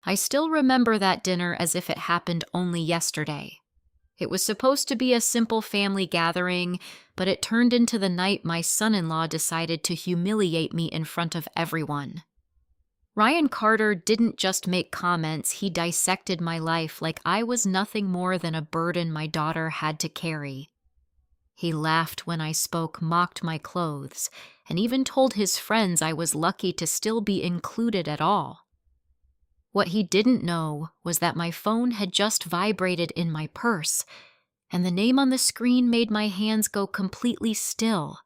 I still remember that dinner as if it happened only yesterday. It was supposed to be a simple family gathering, but it turned into the night my son-in-law decided to humiliate me in front of everyone. Ryan Carter didn't just make comments, he dissected my life like I was nothing more than a burden my daughter had to carry. He laughed when I spoke, mocked my clothes, and even told his friends I was lucky to still be included at all. What he didn't know was that my phone had just vibrated in my purse, and the name on the screen made my hands go completely still,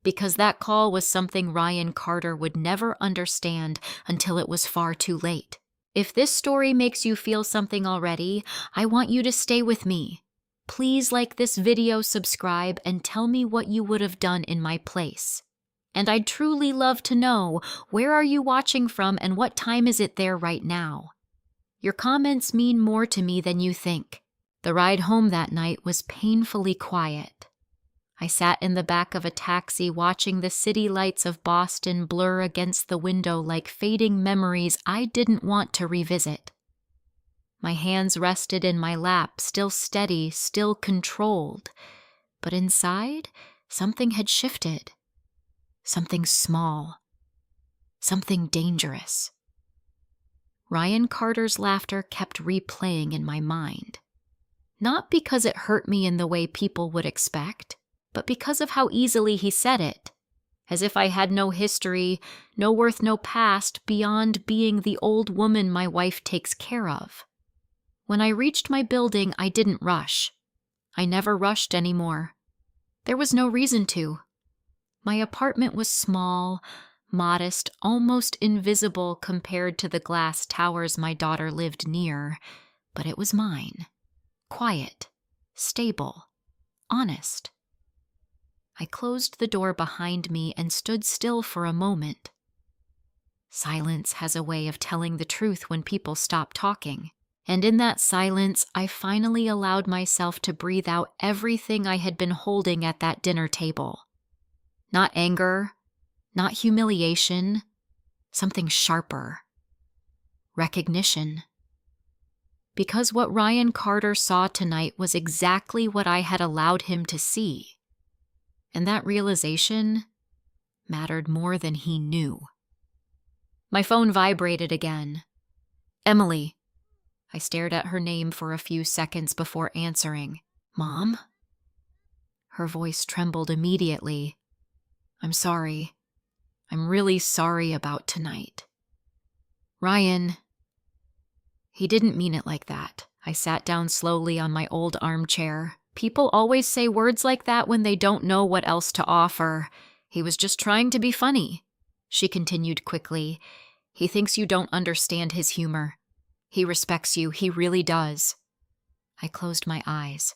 because that call was something Ryan Carter would never understand until it was far too late. If this story makes you feel something already, I want you to stay with me. Please like this video, subscribe, and tell me what you would have done in my place. And I'd truly love to know, where are you watching from and what time is it there right now? Your comments mean more to me than you think. The ride home that night was painfully quiet. I sat in the back of a taxi watching the city lights of Boston blur against the window like fading memories I didn't want to revisit. My hands rested in my lap, still steady, still controlled. But inside, something had shifted. Something small. Something dangerous. Ryan Carter's laughter kept replaying in my mind. Not because it hurt me in the way people would expect, but because of how easily he said it. As if I had no history, no worth, no past, beyond being the old woman my wife takes care of. When I reached my building, I didn't rush. I never rushed anymore. There was no reason to. My apartment was small, modest, almost invisible compared to the glass towers my daughter lived near, but it was mine. Quiet, stable, honest. I closed the door behind me and stood still for a moment. Silence has a way of telling the truth when people stop talking, and in that silence, I finally allowed myself to breathe out everything I had been holding at that dinner table. Not anger, not humiliation, something sharper. Recognition. Because what Ryan Carter saw tonight was exactly what I had allowed him to see. And that realization mattered more than he knew. My phone vibrated again. Emily. I stared at her name for a few seconds before answering. Mom? Her voice trembled immediately. I'm sorry. I'm really sorry about tonight. Ryan. He didn't mean it like that. I sat down slowly on my old armchair. People always say words like that when they don't know what else to offer. He was just trying to be funny. She continued quickly. He thinks you don't understand his humor. He respects you. He really does. I closed my eyes.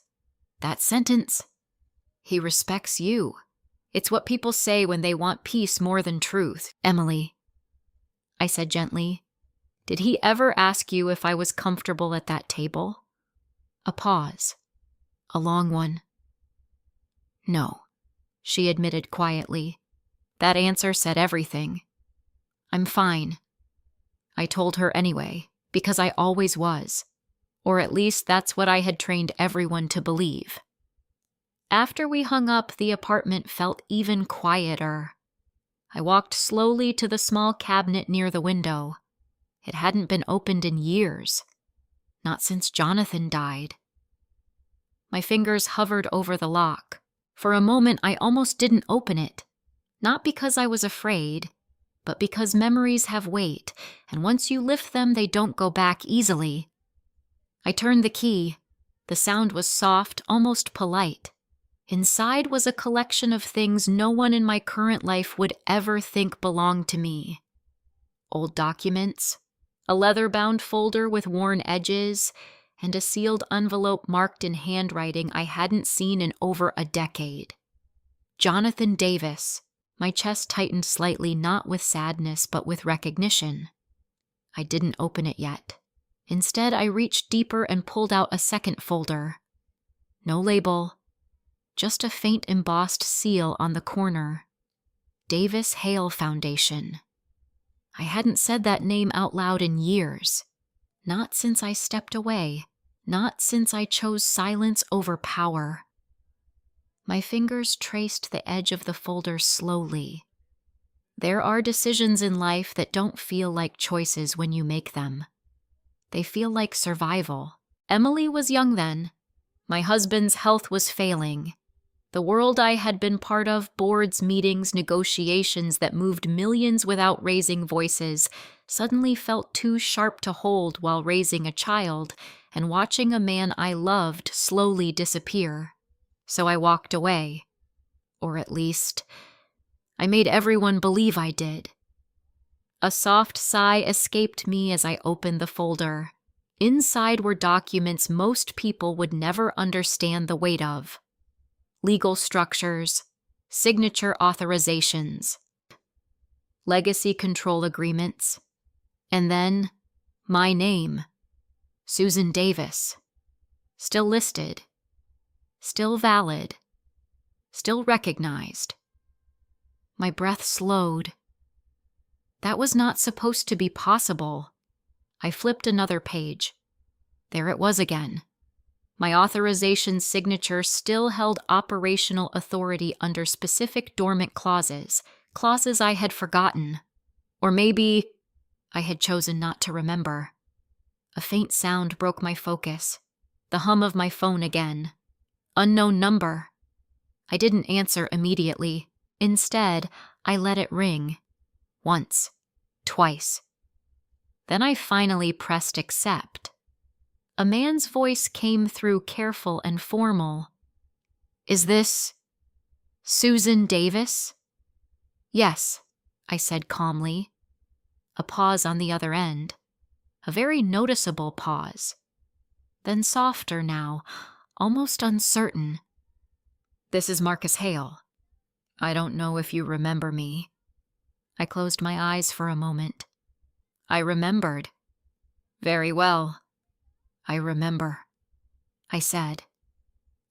That sentence. He respects you. It's what people say when they want peace more than truth. Emily, I said gently, did he ever ask you if I was comfortable at that table? A pause. A long one. No, she admitted quietly. That answer said everything. I'm fine. I told her anyway, because I always was. Or at least that's what I had trained everyone to believe. After we hung up, the apartment felt even quieter. I walked slowly to the small cabinet near the window. It hadn't been opened in years. Not since Jonathan died. My fingers hovered over the lock. For a moment, I almost didn't open it. Not because I was afraid, but because memories have weight, and once you lift them, they don't go back easily. I turned the key. The sound was soft, almost polite. Inside was a collection of things no one in my current life would ever think belonged to me. Old documents, a leather-bound folder with worn edges, and a sealed envelope marked in handwriting I hadn't seen in over a decade. Jonathan Davis. My chest tightened slightly, not with sadness, but with recognition. I didn't open it yet. Instead, I reached deeper and pulled out a second folder. No label, just a faint embossed seal on the corner. Davis Hale Foundation. I hadn't said that name out loud in years. Not since I stepped away. Not since I chose silence over power. My fingers traced the edge of the folder slowly. There are decisions in life that don't feel like choices when you make them. They feel like survival. Emily was young then. My husband's health was failing. The world I had been part of, boards, meetings, negotiations that moved millions without raising voices, suddenly felt too sharp to hold while raising a child and watching a man I loved slowly disappear. So I walked away. Or at least, I made everyone believe I did. A soft sigh escaped me as I opened the folder. Inside were documents most people would never understand the weight of. Legal structures, signature authorizations, legacy control agreements, and then my name, Susan Davis, still listed, still valid, still recognized. My breath slowed. That was not supposed to be possible. I flipped another page. There it was again. My authorization signature still held operational authority under specific dormant clauses, clauses I had forgotten. Or maybe I had chosen not to remember. A faint sound broke my focus. The hum of my phone again. Unknown number. I didn't answer immediately. Instead, I let it ring. Once. Twice. Then I finally pressed accept. A man's voice came through, careful and formal. "Is this Susan Davis?" "Yes," I said calmly. A pause on the other end. A very noticeable pause. Then softer now, almost uncertain. "This is Marcus Hale. I don't know if you remember me." I closed my eyes for a moment. I remembered. "Very well. I remember," I said.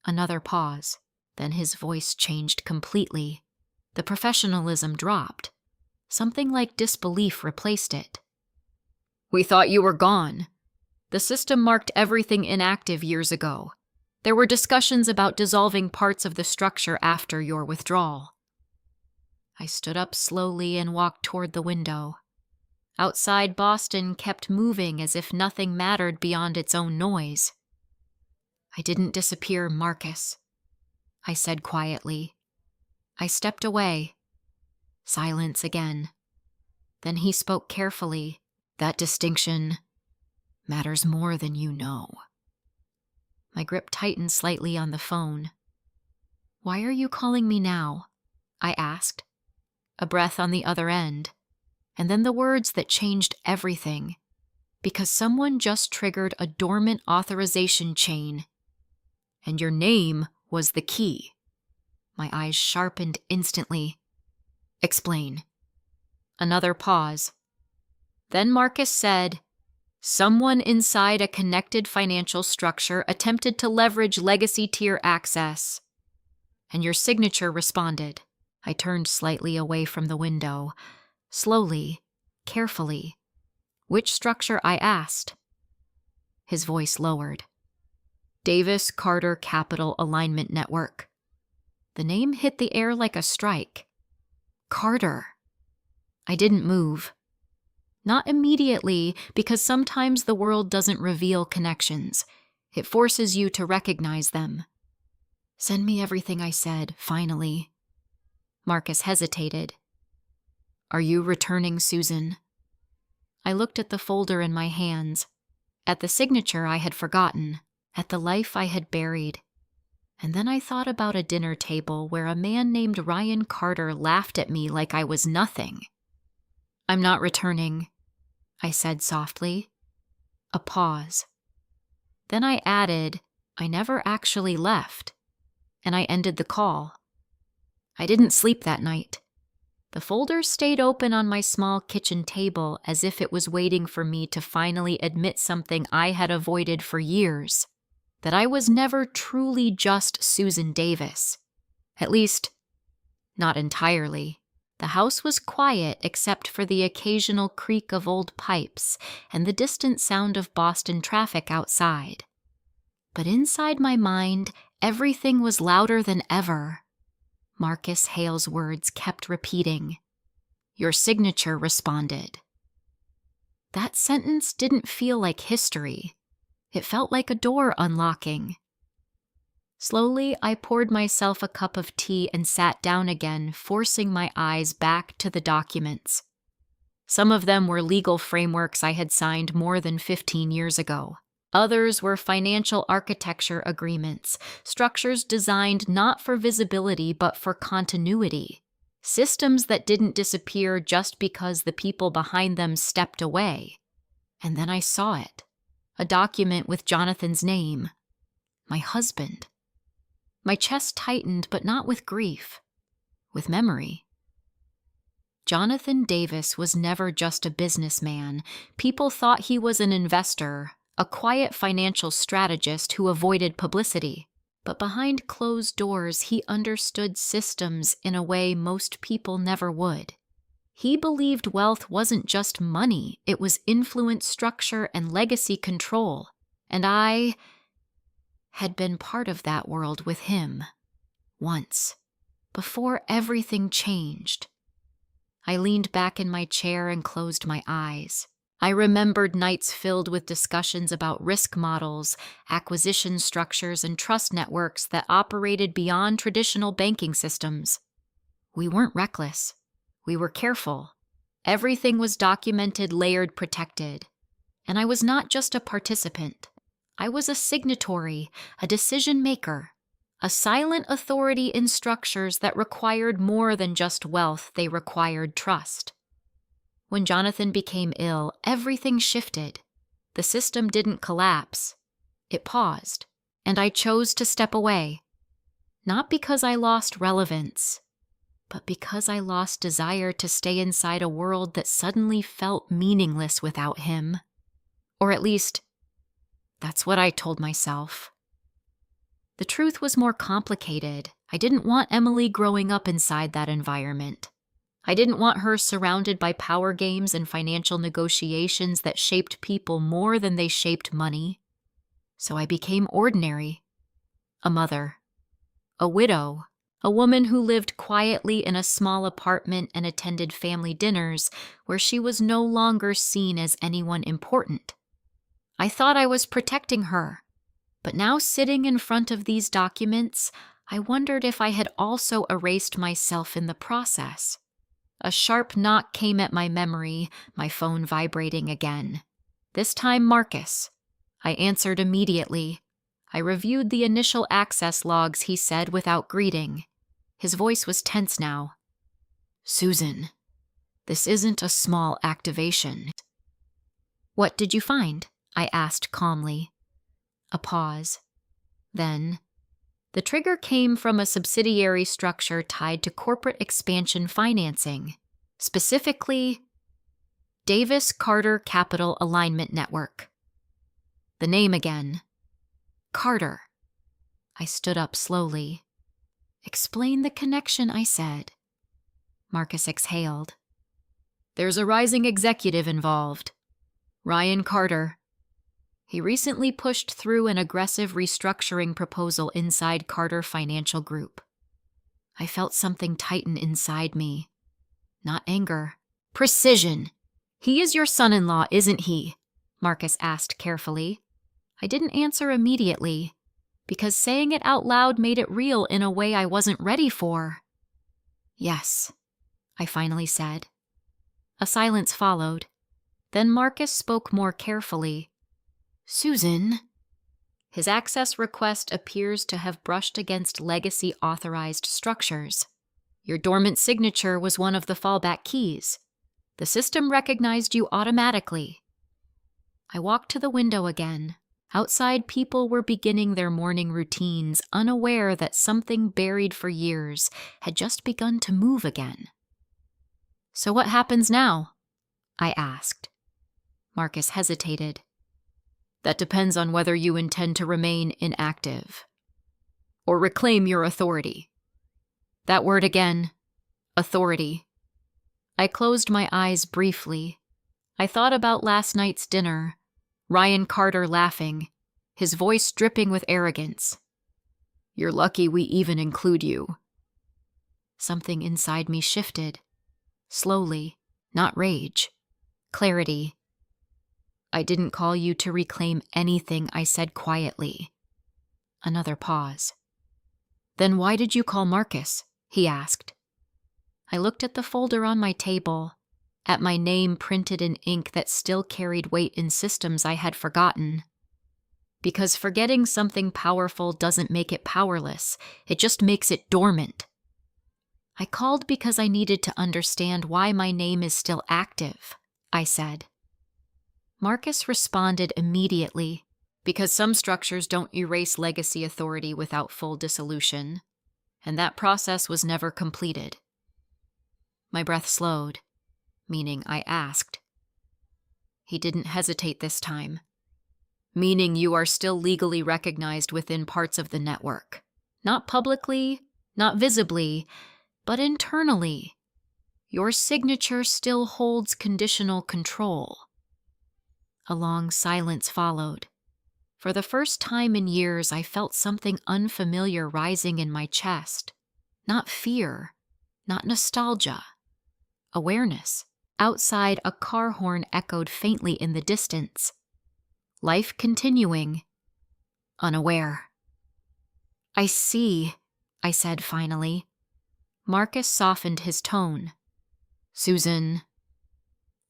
Another pause. Then his voice changed completely. The professionalism dropped. Something like disbelief replaced it. "We thought you were gone. The system marked everything inactive years ago. There were discussions about dissolving parts of the structure after your withdrawal." I stood up slowly and walked toward the window. Outside, Boston kept moving as if nothing mattered beyond its own noise. "I didn't disappear, Marcus," I said quietly. I stepped away. Silence again. Then he spoke carefully. "That distinction matters more than you know." My grip tightened slightly on the phone. "Why are you calling me now?" I asked. A breath on the other end. And then the words that changed everything. Because someone just triggered a dormant authorization chain. And your name was the key. My eyes sharpened instantly. "Explain." Another pause. Then Marcus said, "Someone inside a connected financial structure attempted to leverage legacy tier access." And your signature responded. I turned slightly away from the window. Slowly, carefully. "Which structure?" I asked. His voice lowered. "Davis Carter Capital Alignment Network." The name hit the air like a strike. Carter. I didn't move. Not immediately, because sometimes the world doesn't reveal connections. It forces you to recognize them. "Send me everything," I said, finally. Marcus hesitated. "Are you returning, Susan?" I looked at the folder in my hands, at the signature I had forgotten, at the life I had buried. And then I thought about a dinner table where a man named Ryan Carter laughed at me like I was nothing. "I'm not returning," I said softly. A pause. Then I added, "I never actually left." And I ended the call. I didn't sleep that night. The folder stayed open on my small kitchen table as if it was waiting for me to finally admit something I had avoided for years, that I was never truly just Susan Davis. At least, not entirely. The house was quiet except for the occasional creak of old pipes and the distant sound of Boston traffic outside. But inside my mind, everything was louder than ever. Marcus Hale's words kept repeating. Your signature responded. That sentence didn't feel like history. It felt like a door unlocking. Slowly, I poured myself a cup of tea and sat down again, forcing my eyes back to the documents. Some of them were legal frameworks I had signed more than 15 years ago. Others were financial architecture agreements, structures designed not for visibility but for continuity. Systems that didn't disappear just because the people behind them stepped away. And then I saw it. A document with Jonathan's name. My husband. My chest tightened, but not with grief. With memory. Jonathan Davis was never just a businessman. People thought he was an investor, a quiet financial strategist who avoided publicity. But behind closed doors, he understood systems in a way most people never would. He believed wealth wasn't just money, it was influence, structure, and legacy control. And I had been part of that world with him. Once. Before everything changed. I leaned back in my chair and closed my eyes. I remembered nights filled with discussions about risk models, acquisition structures, and trust networks that operated beyond traditional banking systems. We weren't reckless. We were careful. Everything was documented, layered, protected. And I was not just a participant. I was a signatory, a decision maker, a silent authority in structures that required more than just wealth, they required trust. When Jonathan became ill, everything shifted. The system didn't collapse. It paused, and I chose to step away. Not because I lost relevance, but because I lost desire to stay inside a world that suddenly felt meaningless without him. Or at least, that's what I told myself. The truth was more complicated. I didn't want Emily growing up inside that environment. I didn't want her surrounded by power games and financial negotiations that shaped people more than they shaped money. So I became ordinary. A mother. A widow. A woman who lived quietly in a small apartment and attended family dinners where she was no longer seen as anyone important. I thought I was protecting her, but now sitting in front of these documents, I wondered if I had also erased myself in the process. A sharp knock came at my memory, my phone vibrating again. This time Marcus. I answered immediately. I reviewed the initial access logs he said without greeting. His voice was tense now. Susan, this isn't a small activation. What did you find? I asked calmly. A pause. Then, the trigger came from a subsidiary structure tied to corporate expansion financing, specifically, Davis Carter Capital Alignment Network. The name again. Carter. I stood up slowly. Explain the connection, I said. Marcus exhaled. There's a rising executive involved. Ryan Carter. He recently pushed through an aggressive restructuring proposal inside Carter Financial Group. I felt something tighten inside me. Not anger. Precision. He is your son-in-law, isn't he? Marcus asked carefully. I didn't answer immediately, because saying it out loud made it real in a way I wasn't ready for. Yes, I finally said. A silence followed. Then Marcus spoke more carefully. Susan. His access request appears to have brushed against legacy-authorized structures. Your dormant signature was one of the fallback keys. The system recognized you automatically. I walked to the window again. Outside, people were beginning their morning routines, unaware that something buried for years had just begun to move again. So what happens now? I asked. Marcus hesitated. That depends on whether you intend to remain inactive or reclaim your authority. That word again, authority. I closed my eyes briefly. I thought about last night's dinner, Ryan Carter laughing, his voice dripping with arrogance. "You're lucky we even include you." Something inside me shifted. Slowly, not rage. Clarity. "I didn't call you to reclaim anything," I said quietly. Another pause. "Then why did you call Marcus?" he asked. I looked at the folder on my table, at my name printed in ink that still carried weight in systems I had forgotten. Because forgetting something powerful doesn't make it powerless, it just makes it dormant. "I called because I needed to understand why my name is still active," I said. Marcus responded immediately, "Because some structures don't erase legacy authority without full dissolution, and that process was never completed." My breath slowed, meaning I asked. He didn't hesitate this time. "Meaning you are still legally recognized within parts of the network. Not publicly, not visibly, but internally. Your signature still holds conditional control." A long silence followed. For the first time in years, I felt something unfamiliar rising in my chest. Not fear, not nostalgia. Awareness. Outside, a car horn echoed faintly in the distance. Life continuing. Unaware. "I see," I said finally. Marcus softened his tone. "Susan,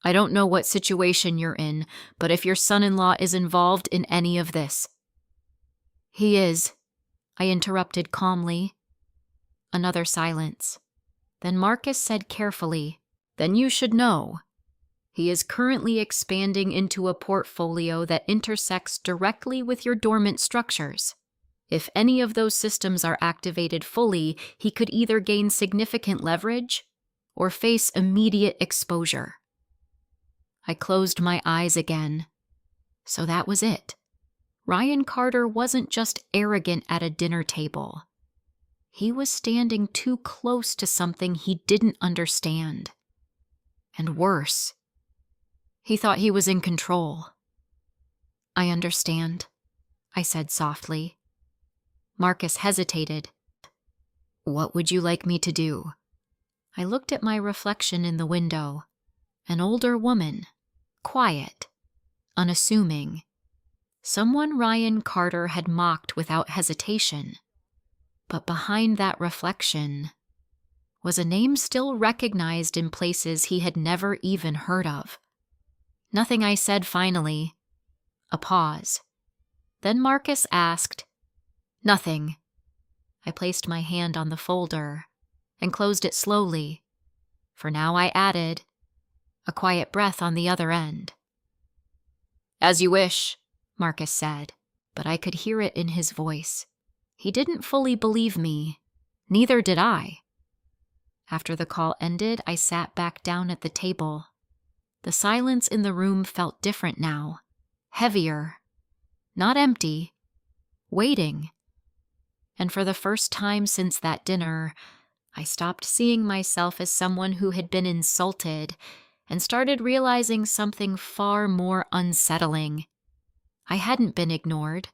I don't know what situation you're in, but if your son-in-law is involved in any of this—" "He is," I interrupted calmly. Another silence. Then Marcus said carefully, "Then you should know. He is currently expanding into a portfolio that intersects directly with your dormant structures. If any of those systems are activated fully, he could either gain significant leverage or face immediate exposure." I closed my eyes again. So that was it. Ryan Carter wasn't just arrogant at a dinner table. He was standing too close to something he didn't understand. And worse, he thought he was in control. "I understand," I said softly. Marcus hesitated. "What would you like me to do?" I looked at my reflection in the window. An older woman, quiet, unassuming. Someone Ryan Carter had mocked without hesitation. But behind that reflection was a name still recognized in places he had never even heard of. Nothing, I said finally. A pause. Then Marcus asked, "Nothing." I placed my hand on the folder and closed it slowly. For now, I added, a quiet breath on the other end. "As you wish," Marcus said, but I could hear it in his voice. He didn't fully believe me. Neither did I. After the call ended, I sat back down at the table. The silence in the room felt different now. Heavier. Not empty. Waiting. And for the first time since that dinner, I stopped seeing myself as someone who had been insulted and started realizing something far more unsettling. I hadn't been ignored.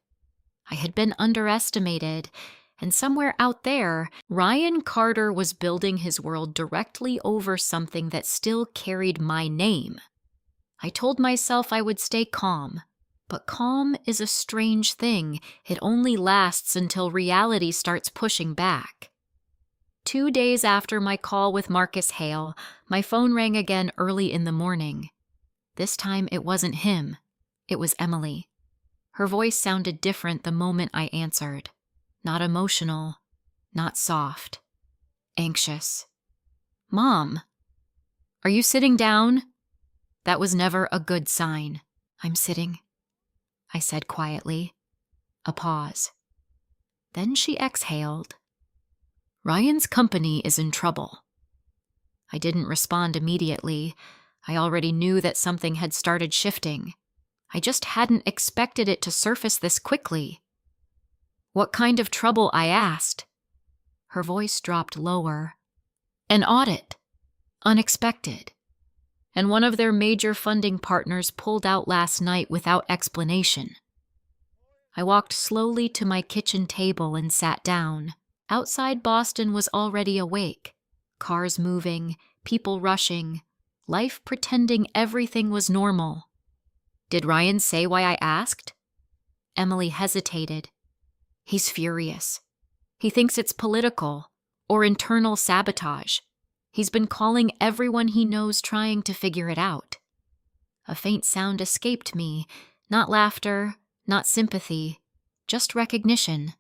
I had been underestimated, and somewhere out there, Ryan Carter was building his world directly over something that still carried my name. I told myself I would stay calm, but calm is a strange thing. It only lasts until reality starts pushing back. 2 days after my call with Marcus Hale, my phone rang again early in the morning. This time it wasn't him. It was Emily. Her voice sounded different the moment I answered. Not emotional, not soft. Anxious. "Mom, are you sitting down?" That was never a good sign. "I'm sitting," I said quietly. A pause. Then she exhaled. "Ryan's company is in trouble." I didn't respond immediately. I already knew that something had started shifting. I just hadn't expected it to surface this quickly. "What kind of trouble?" I asked. Her voice dropped lower. "An audit. Unexpected. And one of their major funding partners pulled out last night without explanation. I walked slowly to my kitchen table and sat down. Outside Boston was already awake. Cars moving, people rushing, life pretending everything was normal. Did Ryan say why I asked? Emily hesitated. He's furious. He thinks it's political or internal sabotage. He's been calling everyone he knows trying to figure it out. A faint sound escaped me, not laughter, not sympathy, just recognition.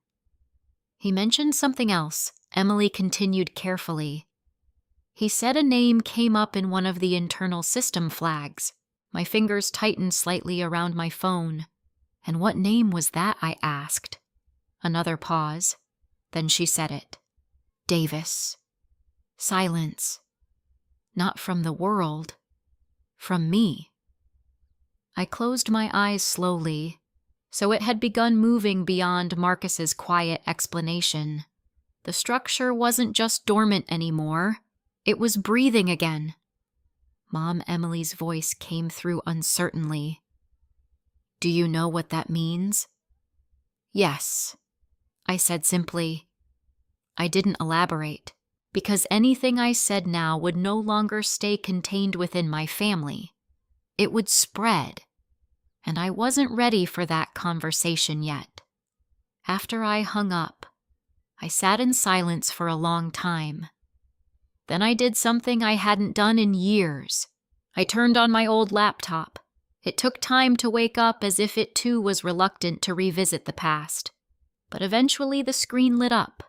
He mentioned something else, Emily continued carefully. He said a name came up in one of the internal system flags. My fingers tightened slightly around my phone. And what name was that, I asked. Another pause. Then she said it. Davis. Silence. Not from the world. From me. I closed my eyes slowly, so it had begun moving beyond Marcus's quiet explanation. The structure wasn't just dormant anymore. It was breathing again. Mom Emily's voice came through uncertainly. Do you know what that means? Yes, I said simply. I didn't elaborate, because anything I said now would no longer stay contained within my family. It would spread, and I wasn't ready for that conversation yet. After I hung up, I sat in silence for a long time. Then I did something I hadn't done in years. I turned on my old laptop. It took time to wake up as if it too was reluctant to revisit the past. But eventually the screen lit up.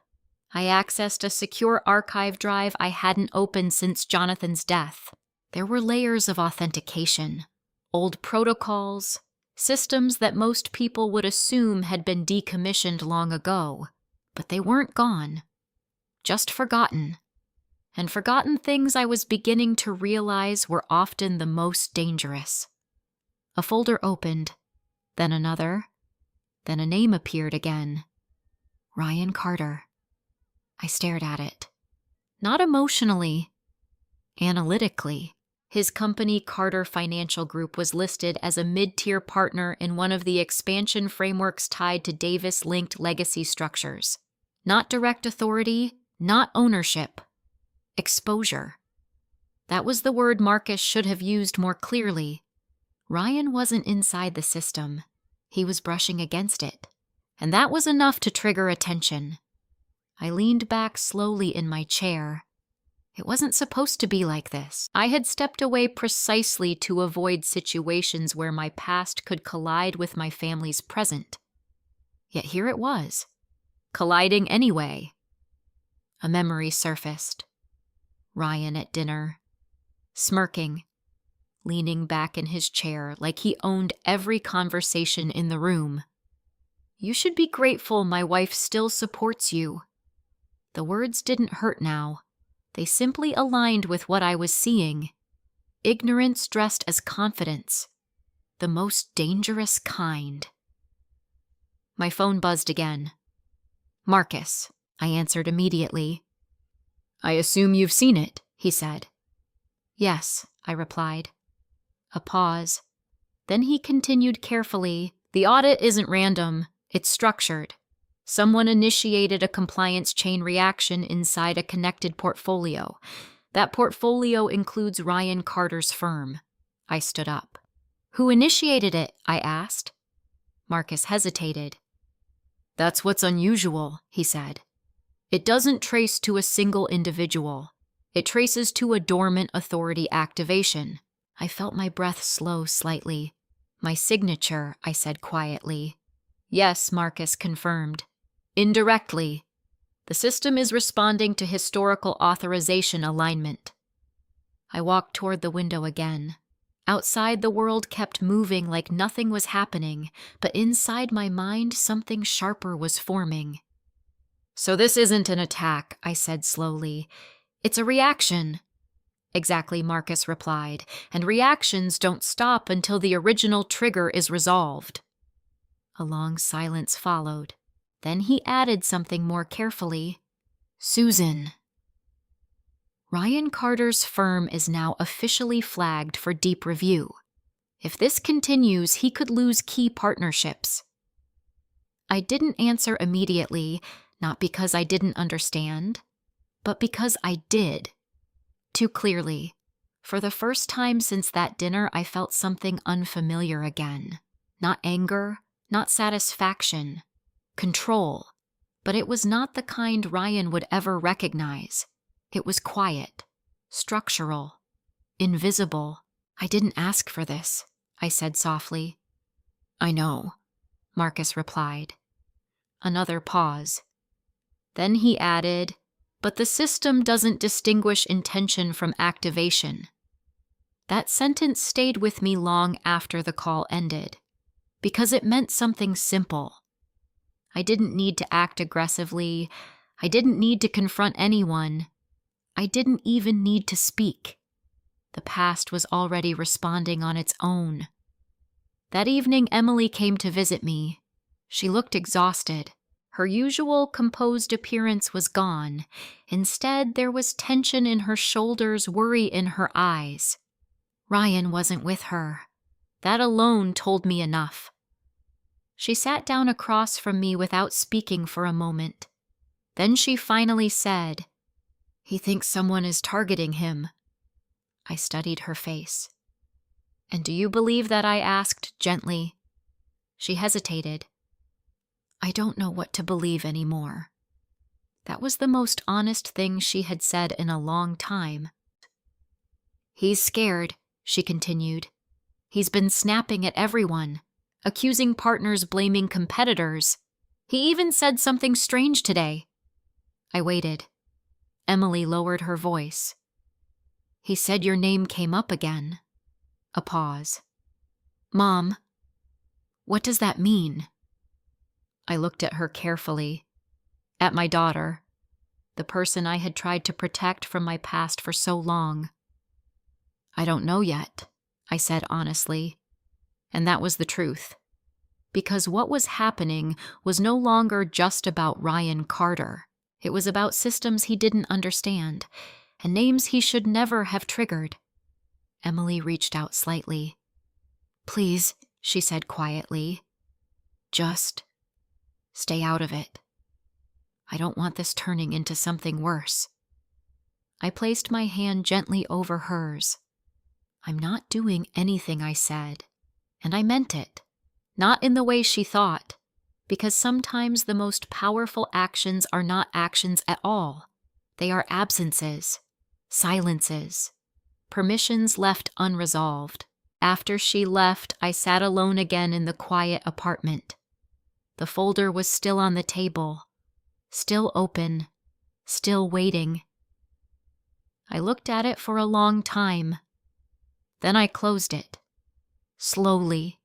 I accessed a secure archive drive I hadn't opened since Jonathan's death. There were layers of authentication, old protocols, systems that most people would assume had been decommissioned long ago. But they weren't gone, just forgotten. And forgotten things I was beginning to realize were often the most dangerous. A folder opened, then another, then a name appeared again. Ryan Carter. I stared at it. Not emotionally, analytically. His company, Carter Financial Group, was listed as a mid-tier partner in one of the expansion frameworks tied to Davis-linked legacy structures. Not direct authority, not ownership. Exposure. That was the word Marcus should have used more clearly. Ryan wasn't inside the system. He was brushing against it. And that was enough to trigger attention. I leaned back slowly in my chair. It wasn't supposed to be like this. I had stepped away precisely to avoid situations where my past could collide with my family's present. Yet here it was, colliding anyway. A memory surfaced. Ryan at dinner, smirking, leaning back in his chair like he owned every conversation in the room. You should be grateful my wife still supports you. The words didn't hurt now. They simply aligned with what I was seeing. Ignorance dressed as confidence. The most dangerous kind. My phone buzzed again. Marcus, I answered immediately. I assume you've seen it, he said. Yes, I replied. A pause. Then he continued carefully. The audit isn't random. It's structured. Someone initiated a compliance chain reaction inside a connected portfolio. That portfolio includes Ryan Carter's firm. I stood up. Who initiated it? I asked. Marcus hesitated. That's what's unusual, he said. It doesn't trace to a single individual. It traces to a dormant authority activation. I felt my breath slow slightly. My signature, I said quietly. Yes, Marcus confirmed. Indirectly. The system is responding to historical authorization alignment. I walked toward the window again. Outside, the world kept moving like nothing was happening, but inside my mind, something sharper was forming. So this isn't an attack, I said slowly. It's a reaction. Exactly, Marcus replied, and reactions don't stop until the original trigger is resolved. A long silence followed. Then he added something more carefully. Susan. Ryan Carter's firm is now officially flagged for deep review. If this continues, he could lose key partnerships. I didn't answer immediately, not because I didn't understand, but because I did. Too clearly. For the first time since that dinner, I felt something unfamiliar again. Not anger, not satisfaction, control. But it was not the kind Ryan would ever recognize. It was quiet, structural, invisible. I didn't ask for this, I said softly. I know, Marcus replied. Another pause. Then he added, but the system doesn't distinguish intention from activation. That sentence stayed with me long after the call ended, because it meant something simple. I didn't need to act aggressively. I didn't need to confront anyone. I didn't even need to speak. The past was already responding on its own. That evening, Emily came to visit me. She looked exhausted. Her usual composed appearance was gone. Instead, there was tension in her shoulders, worry in her eyes. Ryan wasn't with her. That alone told me enough. She sat down across from me without speaking for a moment. Then she finally said, "He thinks someone is targeting him." I studied her face. "And do you believe that?" I asked gently. She hesitated. "I don't know what to believe anymore." That was the most honest thing she had said in a long time. "He's scared," she continued. "He's been snapping at everyone, accusing partners, blaming competitors. He even said something strange today." I waited. Emily lowered her voice. "He said your name came up again." A pause. "Mom, what does that mean?" I looked at her carefully. At my daughter, the person I had tried to protect from my past for so long. "I don't know yet," I said honestly. And that was the truth. Because what was happening was no longer just about Ryan Carter. It was about systems he didn't understand, and names he should never have triggered. Emily reached out slightly. "Please," she said quietly, "just stay out of it. I don't want this turning into something worse." I placed my hand gently over hers. "I'm not doing anything," I said, and I meant it. Not in the way she thought, because sometimes the most powerful actions are not actions at all. They are absences, silences, permissions left unresolved. After she left, I sat alone again in the quiet apartment. The folder was still on the table, still open, still waiting. I looked at it for a long time. Then I closed it, slowly.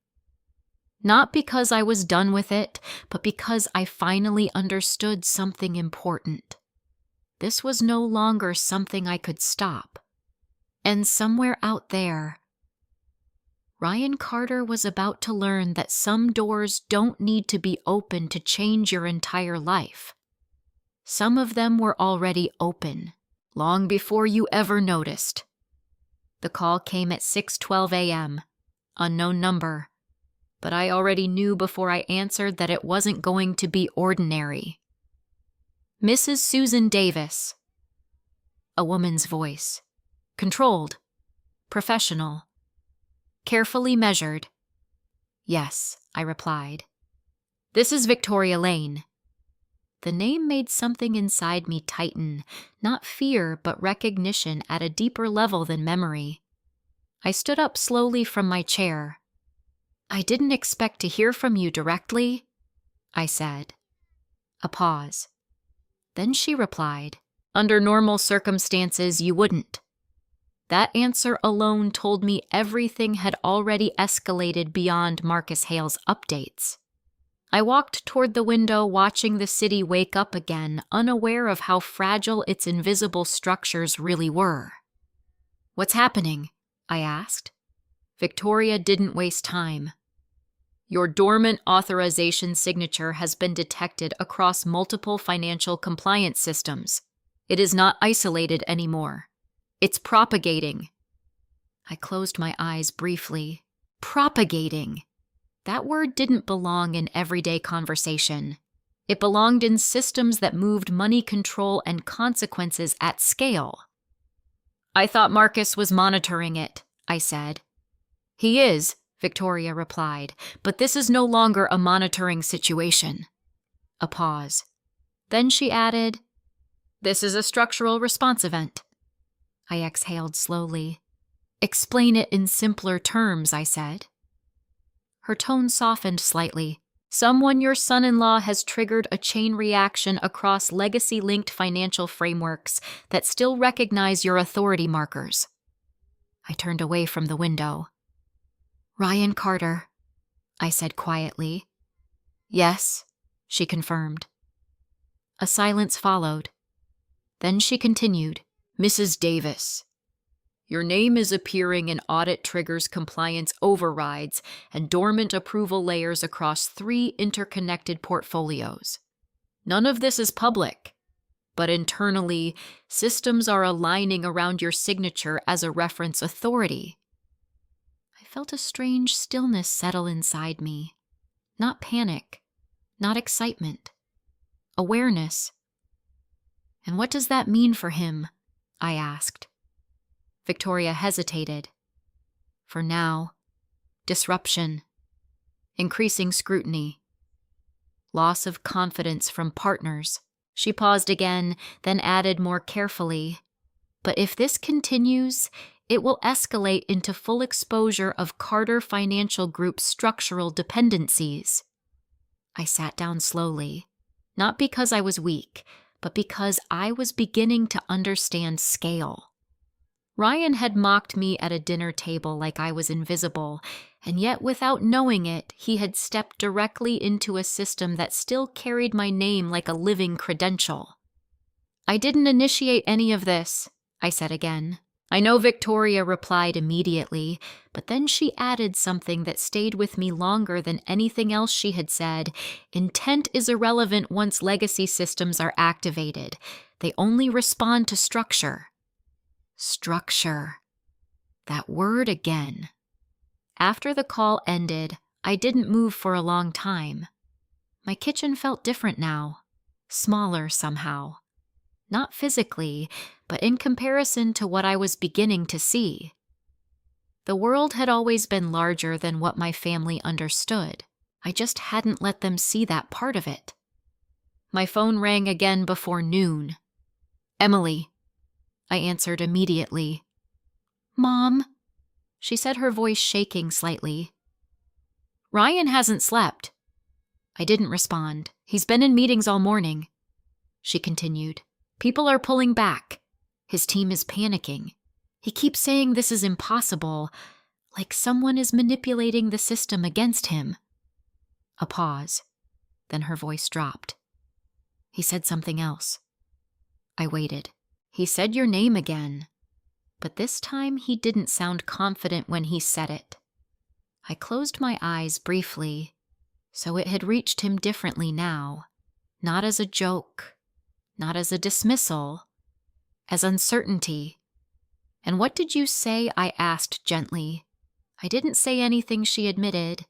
Not because I was done with it, but because I finally understood something important. This was no longer something I could stop. And somewhere out there, Ryan Carter was about to learn that some doors don't need to be open to change your entire life. Some of them were already open, long before you ever noticed. The call came at 6:12 a.m., unknown number. But I already knew before I answered that it wasn't going to be ordinary. "Mrs. Susan Davis." A woman's voice. Controlled. Professional. Carefully measured. "Yes," I replied. "This is Victoria Lane." The name made something inside me tighten, not fear, but recognition at a deeper level than memory. I stood up slowly from my chair. "I didn't expect to hear from you directly," I said. A pause. Then she replied, "Under normal circumstances, you wouldn't." That answer alone told me everything had already escalated beyond Marcus Hale's updates. I walked toward the window, watching the city wake up again, unaware of how fragile its invisible structures really were. "What's happening?" I asked. Victoria didn't waste time. "Your dormant authorization signature has been detected across multiple financial compliance systems. It is not isolated anymore. It's propagating. I closed my eyes briefly. Propagating. That word didn't belong in everyday conversation. It belonged in systems that moved money control and consequences at scale. I thought Marcus was monitoring it, I said. He is, Victoria replied, but this is no longer a monitoring situation. A pause. Then she added, This is a structural response event. I exhaled slowly. Explain it in simpler terms, I said. Her tone softened slightly. Someone your son-in-law has triggered a chain reaction across legacy-linked financial frameworks that still recognize your authority markers. I turned away from the window. Ryan Carter, I said quietly. Yes, she confirmed. A silence followed. Then she continued, Mrs. Davis. Your name is appearing in audit triggers compliance overrides and dormant approval layers across 3 interconnected portfolios. None of this is public, but internally, systems are aligning around your signature as a reference authority. I felt a strange stillness settle inside me. Not panic, not excitement. Awareness. And what does that mean for him? I asked. Victoria hesitated. For now, disruption, increasing scrutiny, loss of confidence from partners. She paused again, then added more carefully, but if this continues, it will escalate into full exposure of Carter Financial Group's structural dependencies. I sat down slowly, not because I was weak, but because I was beginning to understand scale. Ryan had mocked me at a dinner table like I was invisible, and yet without knowing it, he had stepped directly into a system that still carried my name like a living credential. I didn't initiate any of this, I said again. I know Victoria replied immediately, but then she added something that stayed with me longer than anything else she had said. Intent is irrelevant once legacy systems are activated. They only respond to structure. Structure. That word again. After the call ended, I didn't move for a long time. My kitchen felt different now, smaller somehow. Not physically, but in comparison to what I was beginning to see. The world had always been larger than what my family understood. I just hadn't let them see that part of it. My phone rang again before noon. Emily. I answered immediately. Mom, she said, her voice shaking slightly. Ryan hasn't slept. I didn't respond. He's been in meetings all morning. She continued. People are pulling back. His team is panicking. He keeps saying this is impossible, like someone is manipulating the system against him. A pause. Then her voice dropped. He said something else. I waited. He said your name again, but this time he didn't sound confident when he said it. I closed my eyes briefly, so it had reached him differently now, not as a joke, not as a dismissal, as uncertainty. And what did you say? I asked gently. I didn't say anything, she admitted.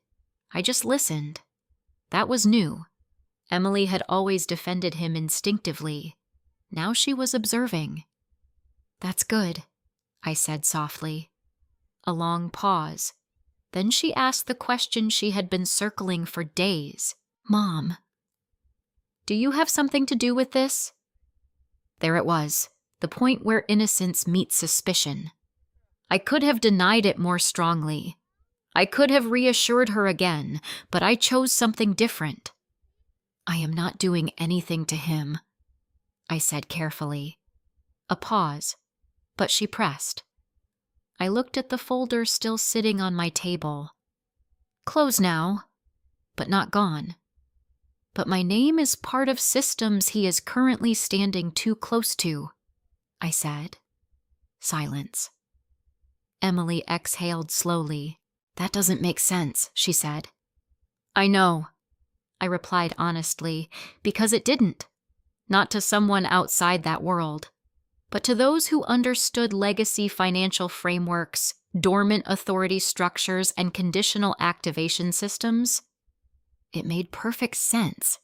I just listened. That was new. Emily had always defended him instinctively. Now she was observing. That's good, I said softly. A long pause. Then she asked the question she had been circling for days. Mom, do you have something to do with this? There it was, the point where innocence meets suspicion. I could have denied it more strongly. I could have reassured her again, but I chose something different. I am not doing anything to him, I said carefully. A pause, but she pressed. I looked at the folder still sitting on my table. Closed now, but not gone. But my name is part of systems he is currently standing too close to, I said. Silence. Emily exhaled slowly. That doesn't make sense, she said. I know, I replied honestly, because it didn't. Not to someone outside that world. But to those who understood legacy financial frameworks, dormant authority structures, and conditional activation systems, it made perfect sense.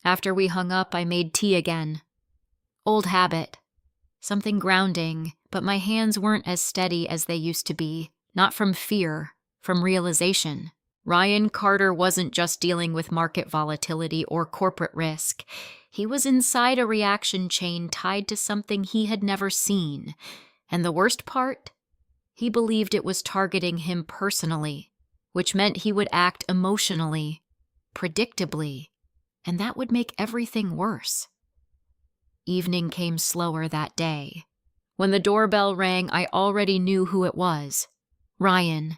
After we hung up, I made tea again. Old habit. Something grounding, but my hands weren't as steady as they used to be. Not from fear, from realization. Ryan Carter wasn't just dealing with market volatility or corporate risk. He was inside a reaction chain tied to something he had never seen. And the worst part? He believed it was targeting him personally, which meant he would act emotionally, predictably, and that would make everything worse. Evening came slower that day. When the doorbell rang, I already knew who it was. Ryan.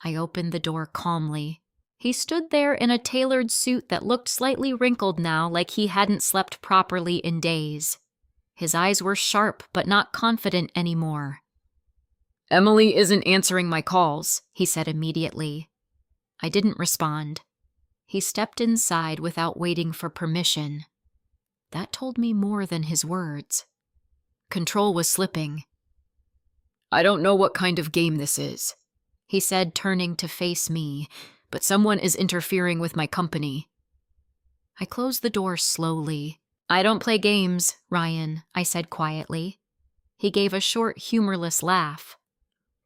I opened the door calmly. He stood there in a tailored suit that looked slightly wrinkled now, like he hadn't slept properly in days. His eyes were sharp, but not confident anymore. "Emily isn't answering my calls," he said immediately. I didn't respond. He stepped inside without waiting for permission. That told me more than his words. Control was slipping. "I don't know what kind of game this is," he said, turning to face me, "but someone is interfering with my company." I closed the door slowly. "I don't play games, Ryan," I said quietly. He gave a short, humorless laugh.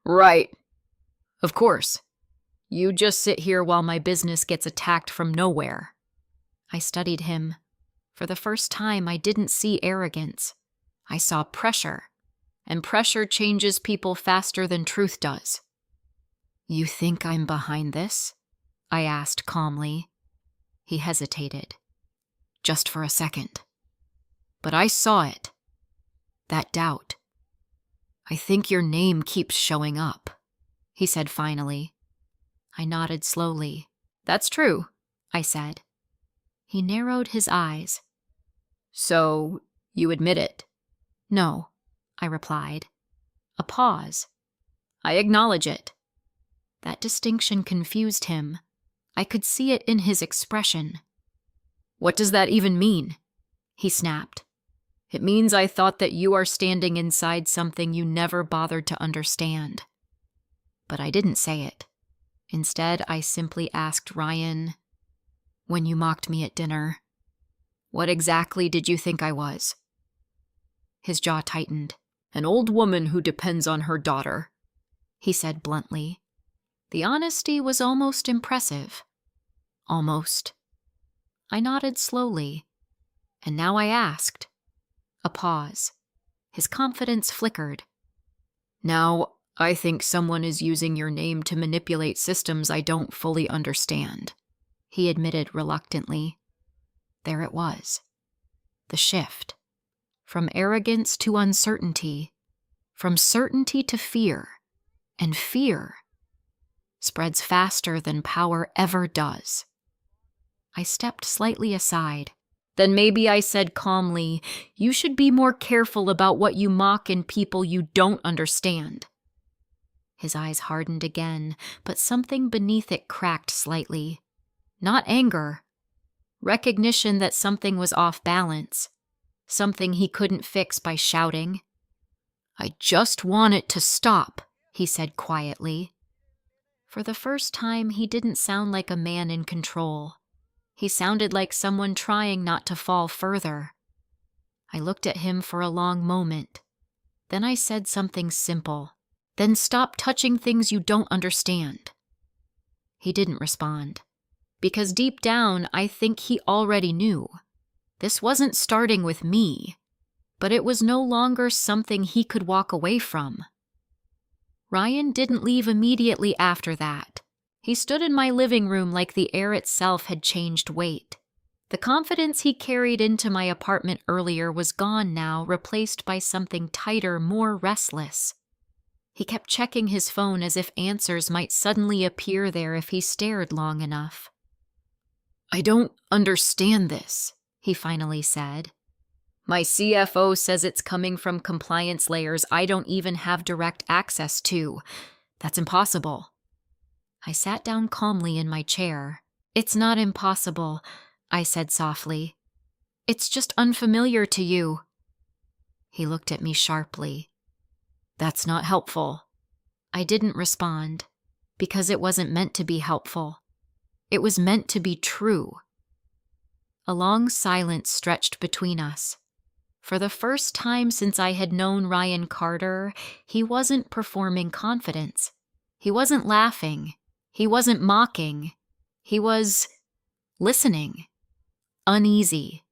"Right. Of course. You just sit here while my business gets attacked from nowhere." I studied him. For the first time, I didn't see arrogance. I saw pressure. And pressure changes people faster than truth does. "You think I'm behind this?" I asked calmly. He hesitated. Just for a second. But I saw it. That doubt. "I think your name keeps showing up," he said finally. I nodded slowly. "That's true," I said. He narrowed his eyes. "So, you admit it?" "No," I replied. A pause. "I acknowledge it." That distinction confused him. I could see it in his expression. "What does that even mean?" he snapped. "It means I thought that you are standing inside something you never bothered to understand." But I didn't say it. Instead, I simply asked Ryan, "When you mocked me at dinner, what exactly did you think I was?" His jaw tightened. "An old woman who depends on her daughter," he said bluntly. The honesty was almost impressive. Almost. I nodded slowly. And now I asked. A pause. His confidence flickered. "Now, I think someone is using your name to manipulate systems I don't fully understand," he admitted reluctantly. There it was. The shift. From arrogance to uncertainty. From certainty to fear. And fear spreads faster than power ever does. I stepped slightly aside. Then maybe I said calmly, "You should be more careful about what you mock in people you don't understand." His eyes hardened again, but something beneath it cracked slightly. Not anger. Recognition that something was off balance. Something he couldn't fix by shouting. "I just want it to stop," he said quietly. For the first time, he didn't sound like a man in control. He sounded like someone trying not to fall further. I looked at him for a long moment. Then I said something simple. "Then stop touching things you don't understand." He didn't respond. Because deep down, I think he already knew. This wasn't starting with me, but it was no longer something he could walk away from. Ryan didn't leave immediately after that. He stood in my living room like the air itself had changed weight. The confidence he carried into my apartment earlier was gone now, replaced by something tighter, more restless. He kept checking his phone as if answers might suddenly appear there if he stared long enough. "I don't understand this," he finally said. "My CFO says it's coming from compliance layers I don't even have direct access to. That's impossible." I sat down calmly in my chair. "It's not impossible," I said softly. "It's just unfamiliar to you." He looked at me sharply. That's not helpful. I didn't respond, because it wasn't meant to be helpful. It was meant to be true. A long silence stretched between us. For the first time since I had known Ryan Carter, he wasn't performing confidence. He wasn't laughing. He wasn't mocking. He was listening, uneasy,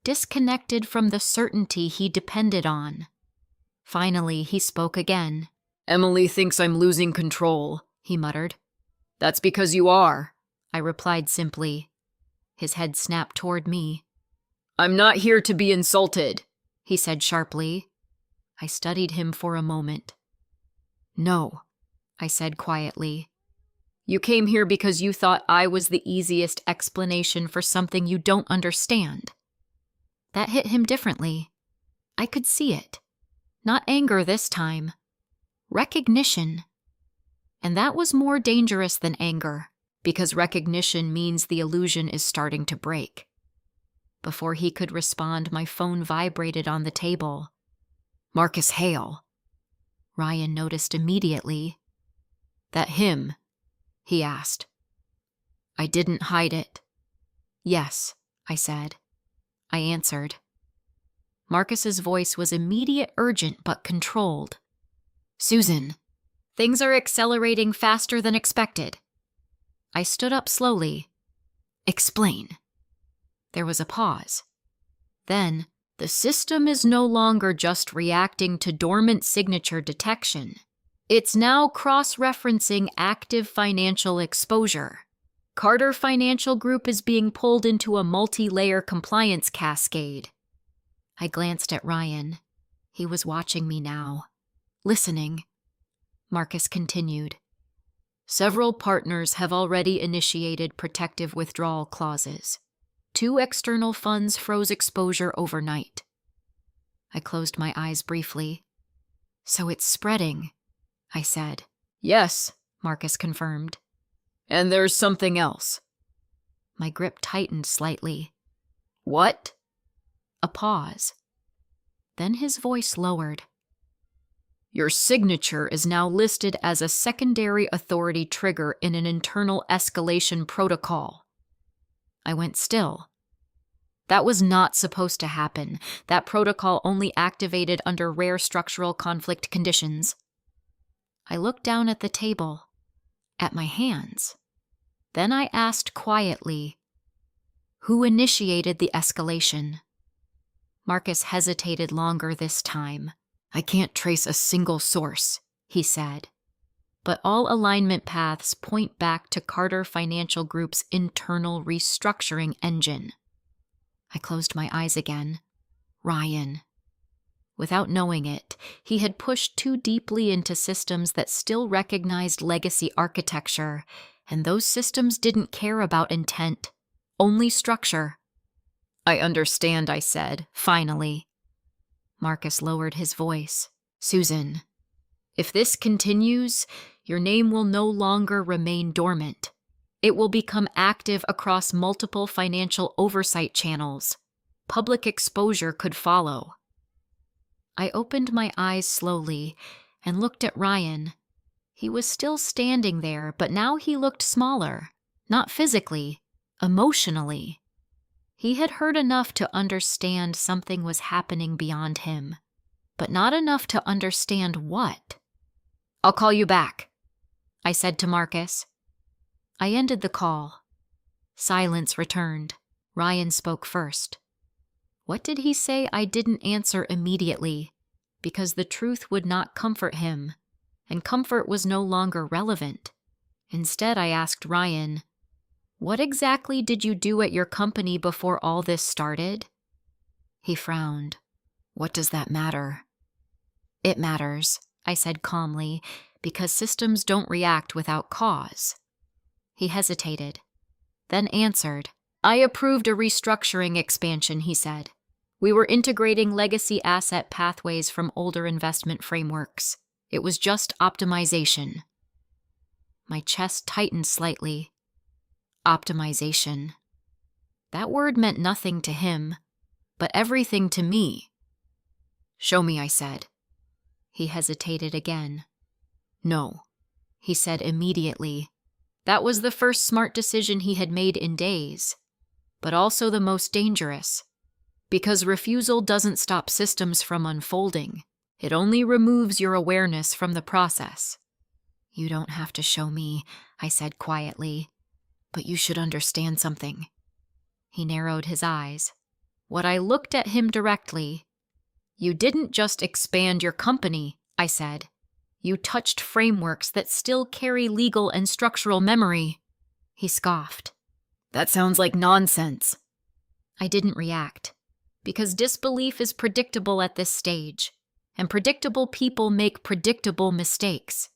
disconnected from the certainty he depended on. Finally, he spoke again. Emily thinks I'm losing control, he muttered. That's because you are, I replied simply. His head snapped toward me. I'm not here to be insulted, he said sharply. I studied him for a moment. No, I said quietly. You came here because you thought I was the easiest explanation for something you don't understand. That hit him differently. I could see it. Not anger this time. Recognition. And that was more dangerous than anger, because recognition means the illusion is starting to break. Before he could respond, my phone vibrated on the table. Marcus Hale. Ryan noticed immediately. That him? He asked. I didn't hide it. Yes, I said. I answered. Marcus's voice was immediate, urgent, but controlled. Susan, things are accelerating faster than expected. I stood up slowly. Explain. There was a pause. Then, the system is no longer just reacting to dormant signature detection. It's now cross-referencing active financial exposure. Carter Financial Group is being pulled into a multi-layer compliance cascade. I glanced at Ryan. He was watching me now. Listening. Marcus continued. Several partners have already initiated protective withdrawal clauses. 2 external funds froze exposure overnight. I closed my eyes briefly. So it's spreading, I said. Yes, Marcus confirmed. And there's something else. My grip tightened slightly. What? A pause. Then his voice lowered. Your signature is now listed as a secondary authority trigger in an internal escalation protocol. I went still. That was not supposed to happen. That protocol only activated under rare structural conflict conditions. I looked down at the table, at my hands. Then I asked quietly, who initiated the escalation? Marcus hesitated longer this time. I can't trace a single source, he said. But all alignment paths point back to Carter Financial Group's internal restructuring engine. I closed my eyes again. Ryan. Without knowing it, he had pushed too deeply into systems that still recognized legacy architecture, and those systems didn't care about intent, only structure. I understand, I said, finally. Marcus lowered his voice. Susan, if this continues, your name will no longer remain dormant. It will become active across multiple financial oversight channels. Public exposure could follow. I opened my eyes slowly and looked at Ryan. He was still standing there, but now he looked smaller. Not physically, emotionally. He had heard enough to understand something was happening beyond him, but not enough to understand what. I'll call you back, I said to Marcus. I ended the call. Silence returned. Ryan spoke first. What did he say? I didn't answer immediately, because the truth would not comfort him, and comfort was no longer relevant. Instead, I asked Ryan, what exactly did you do at your company before all this started? He frowned. What does that matter? It matters, I said calmly, because systems don't react without cause. He hesitated, then answered. I approved a restructuring expansion, he said. We were integrating legacy asset pathways from older investment frameworks. It was just optimization. My chest tightened slightly. Optimization. That word meant nothing to him, but everything to me. Show me, I said. He hesitated again. No, he said immediately. That was the first smart decision he had made in days, but also the most dangerous. Because refusal doesn't stop systems from unfolding. It only removes your awareness from the process. You don't have to show me, I said quietly, but you should understand something. He narrowed his eyes. What I looked at him directly. You didn't just expand your company, I said. You touched frameworks that still carry legal and structural memory. He scoffed. That sounds like nonsense. I didn't react, because disbelief is predictable at this stage, and predictable people make predictable mistakes.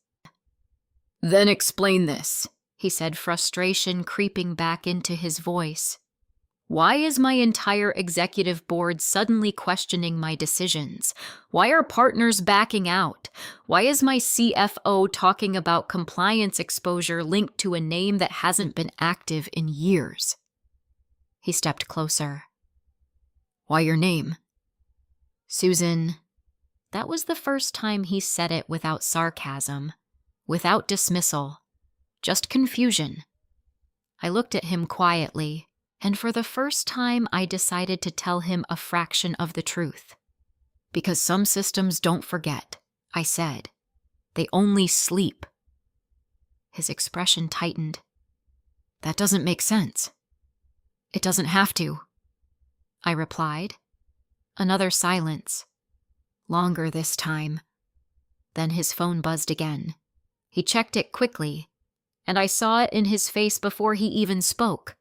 Then explain this, he said, frustration creeping back into his voice. Why is my entire executive board suddenly questioning my decisions? Why are partners backing out? Why is my CFO talking about compliance exposure linked to a name that hasn't been active in years? He stepped closer. Why your name? Susan. That was the first time he said it without sarcasm, without dismissal, just confusion. I looked at him quietly. And for the first time, I decided to tell him a fraction of the truth. Because some systems don't forget, I said. They only sleep. His expression tightened. That doesn't make sense. It doesn't have to, I replied. Another silence. Longer this time. Then his phone buzzed again. He checked it quickly, and I saw it in his face before he even spoke.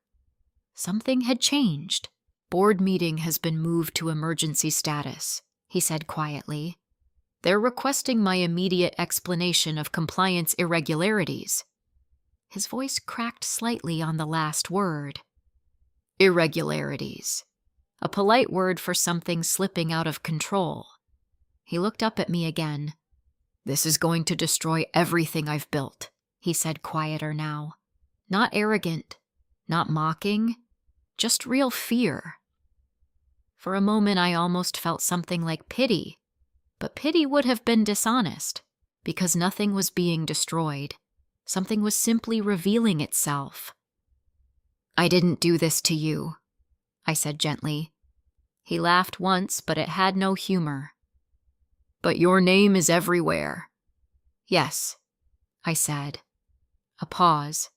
Something had changed. Board meeting has been moved to emergency status, he said quietly. They're requesting my immediate explanation of compliance irregularities. His voice cracked slightly on the last word. Irregularities. A polite word for something slipping out of control. He looked up at me again. This is going to destroy everything I've built, he said, quieter now. Not arrogant, not mocking, just real fear. For a moment, I almost felt something like pity, but pity would have been dishonest, because nothing was being destroyed. Something was simply revealing itself. I didn't do this to you, I said gently. He laughed once, but it had no humor. But your name is everywhere. Yes, I said. A pause.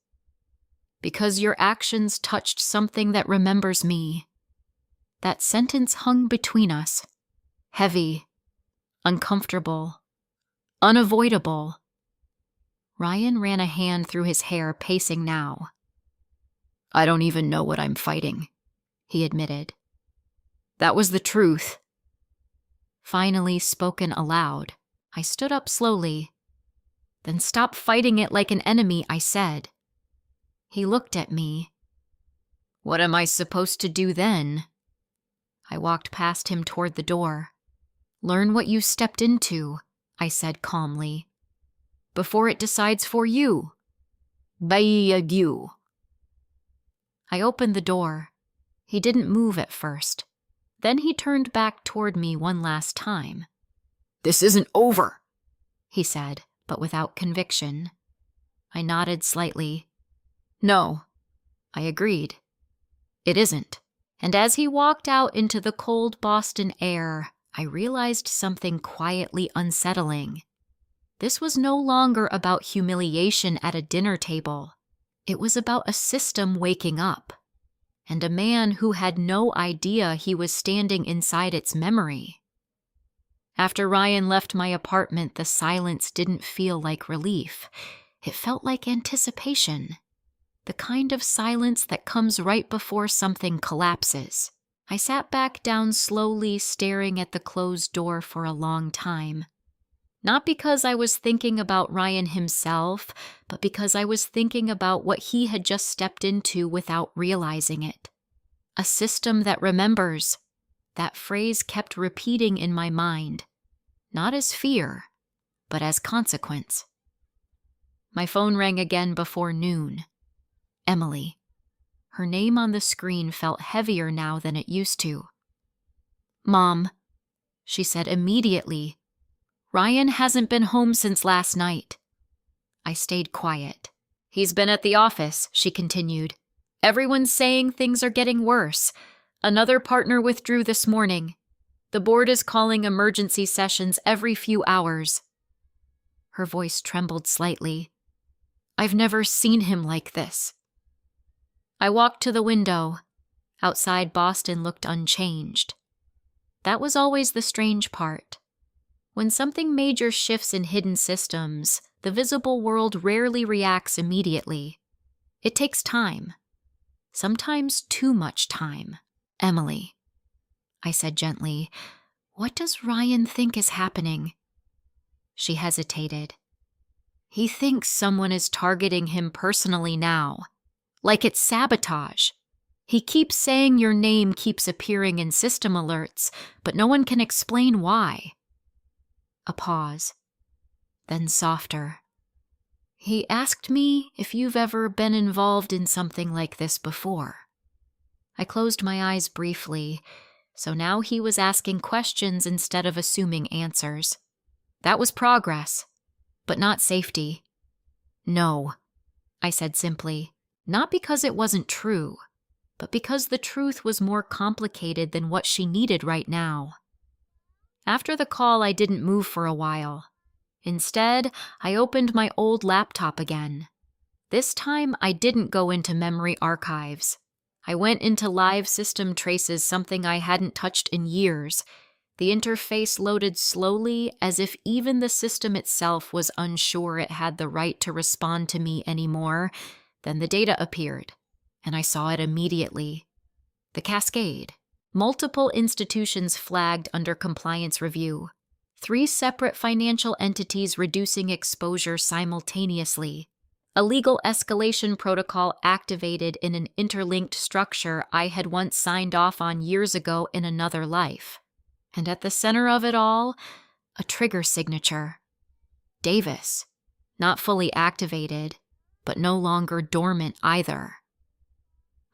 Because your actions touched something that remembers me. That sentence hung between us, heavy, uncomfortable, unavoidable. Ryan ran a hand through his hair, pacing now. I don't even know what I'm fighting, he admitted. That was the truth. Finally spoken aloud, I stood up slowly. Then stop fighting it like an enemy, I said. He looked at me. What am I supposed to do then? I walked past him toward the door. Learn what you stepped into, I said calmly. Before it decides for you. Bye-you. I opened the door. He didn't move at first. Then he turned back toward me one last time. This isn't over, he said, but without conviction. I nodded slightly. No, I agreed. It isn't. And as he walked out into the cold Boston air, I realized something quietly unsettling. This was no longer about humiliation at a dinner table. It was about a system waking up, and a man who had no idea he was standing inside its memory. After Ryan left my apartment, the silence didn't feel like relief. It felt like anticipation. The kind of silence that comes right before something collapses. I sat back down slowly, staring at the closed door for a long time. Not because I was thinking about Ryan himself, but because I was thinking about what he had just stepped into without realizing it. A system that remembers. That phrase kept repeating in my mind, not as fear, but as consequence. My phone rang again before noon. Emily. Her name on the screen felt heavier now than it used to. Mom, she said immediately. "Ryan hasn't been home since last night." I stayed quiet. "He's been at the office," she continued. "Everyone's saying things are getting worse. Another partner withdrew this morning. The board is calling emergency sessions every few hours." Her voice trembled slightly. "I've never seen him like this." I walked to the window. Outside, Boston looked unchanged. That was always the strange part. When something major shifts in hidden systems, the visible world rarely reacts immediately. It takes time. Sometimes too much time. "Emily," I said gently, "what does Ryan think is happening?" She hesitated. "He thinks someone is targeting him personally now. Like it's sabotage. He keeps saying your name keeps appearing in system alerts, but no one can explain why." A pause. Then softer. "He asked me if you've ever been involved in something like this before." I closed my eyes briefly, so now he was asking questions instead of assuming answers. That was progress, but not safety. "No," I said simply, not because it wasn't true, but because the truth was more complicated than what she needed right now. After the call, I didn't move for a while. Instead, I opened my old laptop again. This time, I didn't go into memory archives. I went into live system traces, something I hadn't touched in years. The interface loaded slowly, as if even the system itself was unsure it had the right to respond to me anymore. Then the data appeared, and I saw it immediately. The cascade. Multiple institutions flagged under compliance review. 3 separate financial entities reducing exposure simultaneously. A legal escalation protocol activated in an interlinked structure I had once signed off on years ago in another life. And at the center of it all, a trigger signature. Davis. Not fully activated, but no longer dormant either.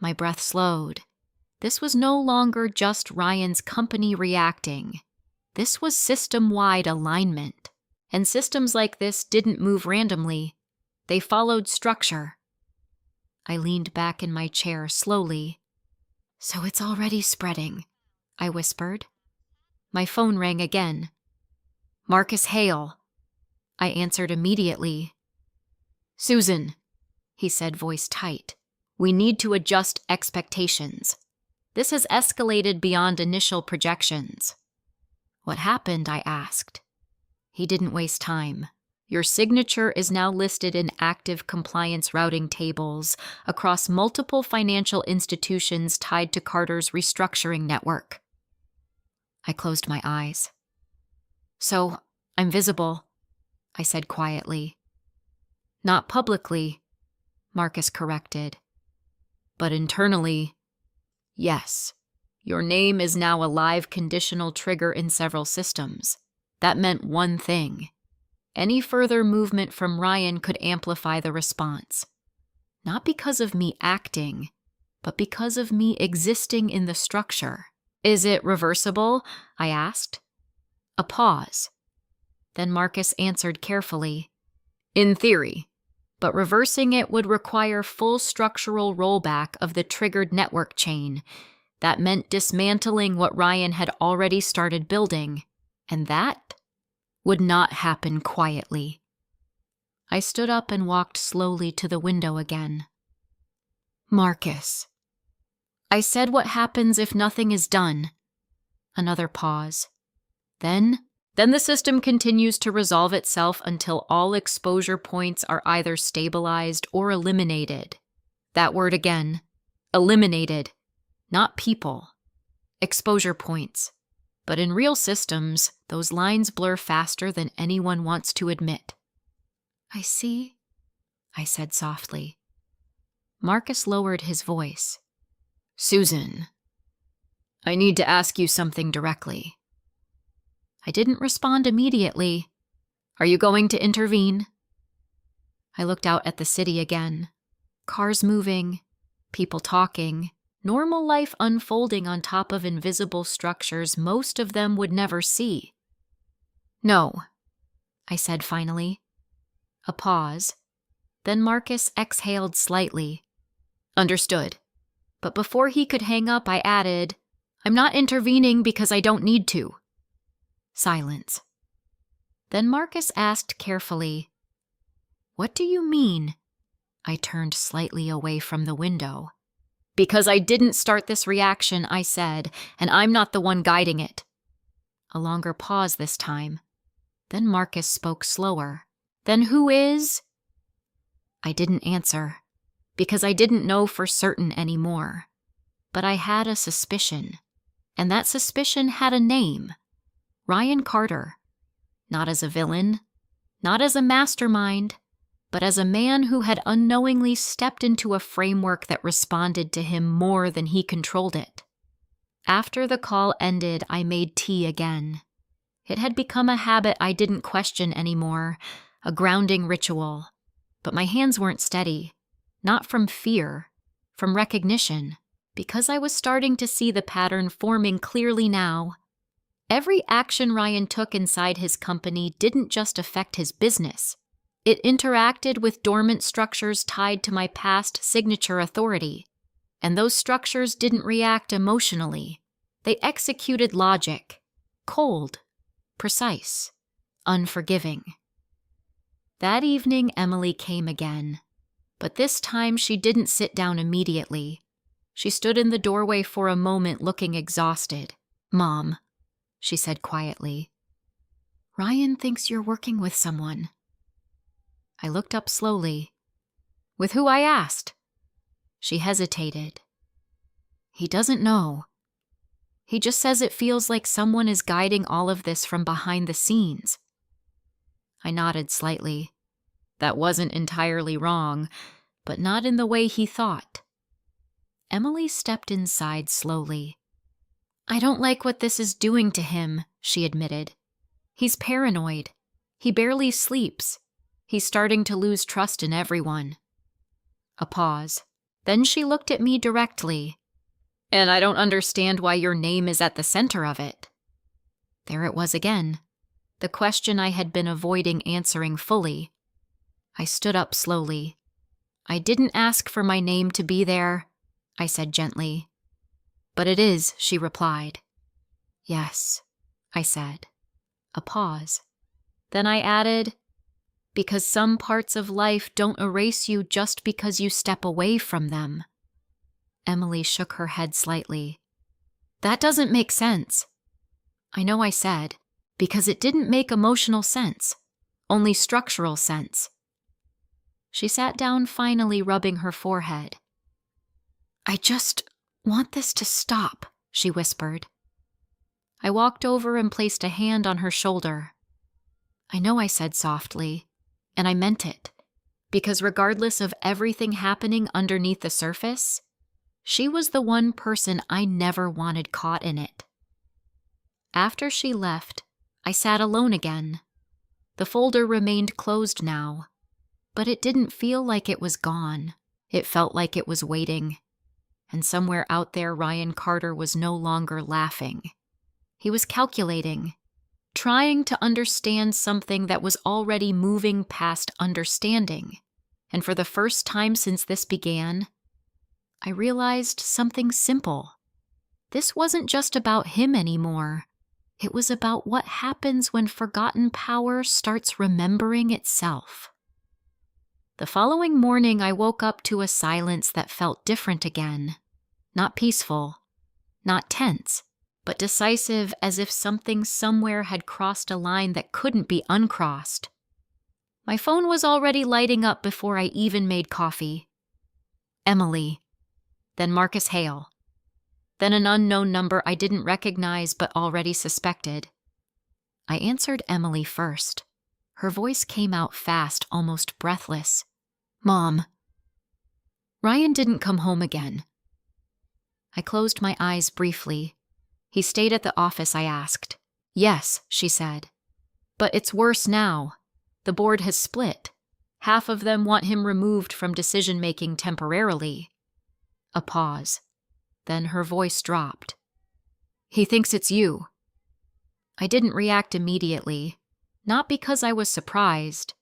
My breath slowed. This was no longer just Ryan's company reacting. This was system-wide alignment. And systems like this didn't move randomly. They followed structure. I leaned back in my chair slowly. "So it's already spreading," I whispered. My phone rang again. "Marcus Hale." I answered immediately. "Susan," he said, voice tight, "we need to adjust expectations. This has escalated beyond initial projections." "What happened?" I asked. He didn't waste time. "Your signature is now listed in active compliance routing tables across multiple financial institutions tied to Carter's restructuring network." I closed my eyes. "So, I'm visible," I said quietly. "Not publicly," Marcus corrected. "But internally, yes. Your name is now a live conditional trigger in several systems. That meant one thing. Any further movement from Ryan could amplify the response. Not because of me acting, but because of me existing in the structure." "Is it reversible?" I asked. A pause. Then Marcus answered carefully. "In theory, but reversing it would require full structural rollback of the triggered network chain. That meant dismantling what Ryan had already started building, and that would not happen quietly." I stood up and walked slowly to the window again. "Marcus." I said, "what happens if nothing is done?" Another pause. Then the system continues to resolve itself until all exposure points are either stabilized or eliminated. That word again. Eliminated. Not people. Exposure points. But in real systems, those lines blur faster than anyone wants to admit. "I see," I said softly. Marcus lowered his voice. "Susan, I need to ask you something directly." I didn't respond immediately. "Are you going to intervene?" I looked out at the city again. Cars moving, people talking, Normal life unfolding on top of invisible structures most of them would never see. No, I said finally. A pause. Then Marcus exhaled slightly. Understood. But before he could hang up, I added, I'm not intervening because I don't need to. Silence. Then Marcus asked carefully, What do you mean? I turned slightly away from the window. Because I didn't start this reaction, I said, and I'm not the one guiding it. A longer pause this time. Then Marcus spoke slower. Then who is? I didn't answer, because I didn't know for certain anymore. But I had a suspicion, and that suspicion had a name. Ryan Carter. Not as a villain, not as a mastermind, but as a man who had unknowingly stepped into a framework that responded to him more than he controlled it. After the call ended, I made tea again. It had become a habit I didn't question anymore, a grounding ritual. But my hands weren't steady, not from fear, from recognition, because I was starting to see the pattern forming clearly now. Every action Ryan took inside his company didn't just affect his business. It interacted with dormant structures tied to my past signature authority. And those structures didn't react emotionally. They executed logic. Cold. Precise. Unforgiving. That evening, Emily came again. But this time she didn't sit down immediately. She stood in the doorway for a moment looking exhausted. "Mom," she said quietly, "Ryan thinks you're working with someone." I looked up slowly. "With who?" I asked. She hesitated. "He doesn't know. He just says it feels like someone is guiding all of this from behind the scenes." I nodded slightly. That wasn't entirely wrong, but not in the way he thought. Emily stepped inside slowly. "I don't like what this is doing to him," she admitted. "He's paranoid. He barely sleeps. He's starting to lose trust in everyone." A pause. Then she looked at me directly. "And I don't understand why your name is at the center of it." There it was again. The question I had been avoiding answering fully. I stood up slowly. "I didn't ask for my name to be there," I said gently. "But it is," she replied. "Yes," I said. A pause. Then I added, "Because some parts of life don't erase you just because you step away from them." Emily shook her head slightly. "That doesn't make sense." "I know," I said, "because it didn't make emotional sense, only structural sense." She sat down finally, rubbing her forehead. "I just want this to stop," she whispered. I walked over and placed a hand on her shoulder. "I know," I said softly, and I meant it, because regardless of everything happening underneath the surface, she was the one person I never wanted caught in it. After she left, I sat alone again. The folder remained closed now, but it didn't feel like it was gone. It felt like it was waiting. And somewhere out there, Ryan Carter was no longer laughing. He was calculating, trying to understand something that was already moving past understanding. And for the first time since this began, I realized something simple. This wasn't just about him anymore. It was about what happens when forgotten power starts remembering itself. The following morning, I woke up to a silence that felt different again. Not peaceful, not tense, but decisive, as if something somewhere had crossed a line that couldn't be uncrossed. My phone was already lighting up before I even made coffee. Emily. Then Marcus Hale. Then an unknown number I didn't recognize but already suspected. I answered Emily first. Her voice came out fast, almost breathless. "Mom." "Ryan didn't come home again." I closed my eyes briefly. "He stayed at the office?" I asked. "Yes," she said. "But it's worse now. The board has split. Half of them want him removed from decision-making temporarily." A pause. Then her voice dropped. He thinks it's you. I didn't react immediately, not because I was surprised,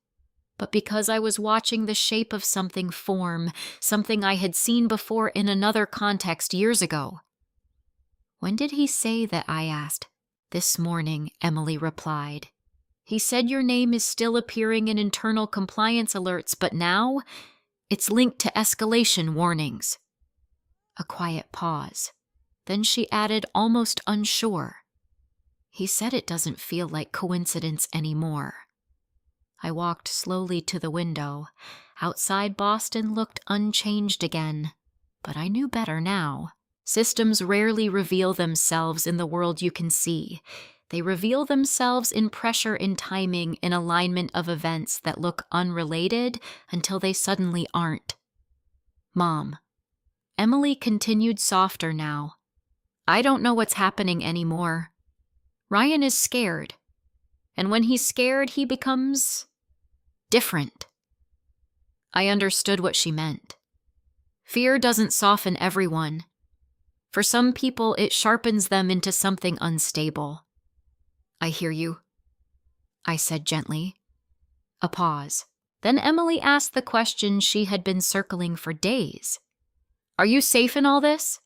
but because I was watching the shape of something form, something I had seen before in another context years ago. When did he say that? I asked. This morning, Emily replied. He said your name is still appearing in internal compliance alerts, but now it's linked to escalation warnings. A quiet pause. Then she added, almost unsure. He said it doesn't feel like coincidence anymore. I walked slowly to the window. Outside, Boston looked unchanged again, but I knew better now. Systems rarely reveal themselves in the world you can see. They reveal themselves in pressure, in timing, in alignment of events that look unrelated until they suddenly aren't. Mom. Emily continued softer now. I don't know what's happening anymore. Ryan is scared. And when he's scared, he becomes different. I understood what she meant. Fear doesn't soften everyone. For some people, it sharpens them into something unstable. I hear you, I said gently. A pause. Then Emily asked the question she had been circling for days. Are you safe in all this?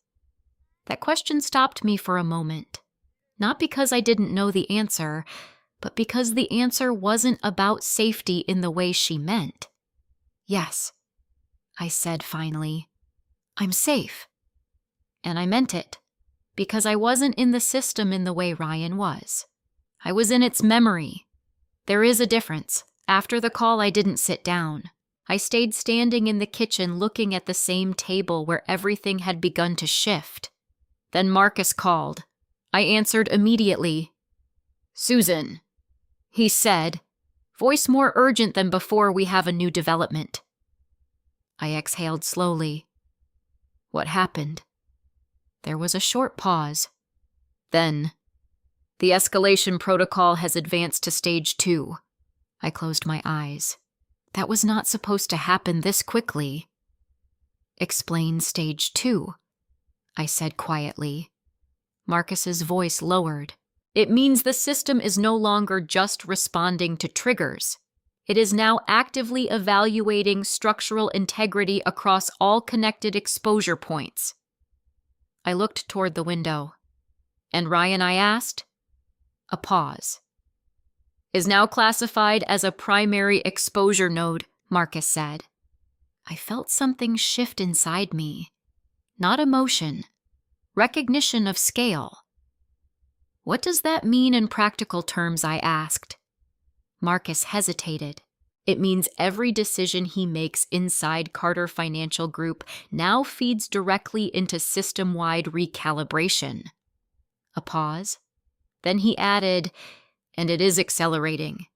That question stopped me for a moment. Not because I didn't know the answer, but because the answer wasn't about safety in the way she meant. Yes, I said finally. I'm safe. And I meant it, because I wasn't in the system in the way Ryan was. I was in its memory. There is a difference. After the call, I didn't sit down. I stayed standing in the kitchen looking at the same table where everything had begun to shift. Then Marcus called. I answered immediately. Susan, he said, voice more urgent than before. We have a new development. I exhaled slowly. What happened? There was a short pause. Then, the escalation protocol has advanced to stage 2. I closed my eyes. That was not supposed to happen this quickly. Explain stage 2, I said quietly. Marcus's voice lowered. It means the system is no longer just responding to triggers. It is now actively evaluating structural integrity across all connected exposure points. I looked toward the window. And Ryan, I asked? A pause. Is now classified as a primary exposure node, Marcus said. I felt something shift inside me. Not emotion. Recognition of scale. What does that mean in practical terms? I asked. Marcus hesitated. It means every decision he makes inside Carter Financial Group now feeds directly into system-wide recalibration. A pause. Then he added, and it is accelerating.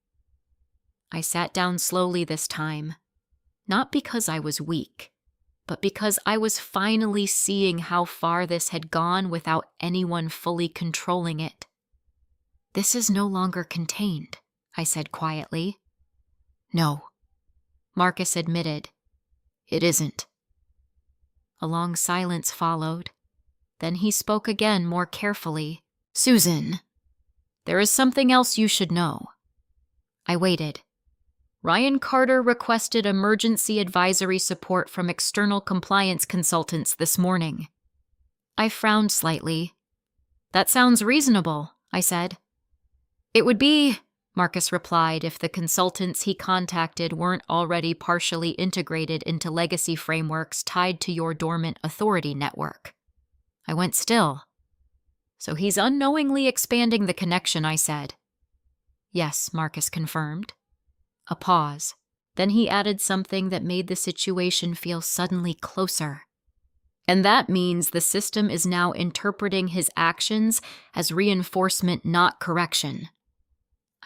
I sat down slowly this time, not because I was weak, but because I was finally seeing how far this had gone without anyone fully controlling it. This is no longer contained, I said quietly. No, Marcus admitted. It isn't. A long silence followed. Then he spoke again more carefully. Susan, there is something else you should know. I waited. Ryan Carter requested emergency advisory support from external compliance consultants this morning. I frowned slightly. That sounds reasonable, I said. It would be, Marcus replied, if the consultants he contacted weren't already partially integrated into legacy frameworks tied to your dormant authority network. I went still. So he's unknowingly expanding the connection, I said. Yes, Marcus confirmed. A pause. Then he added something that made the situation feel suddenly closer. And that means the system is now interpreting his actions as reinforcement, not correction.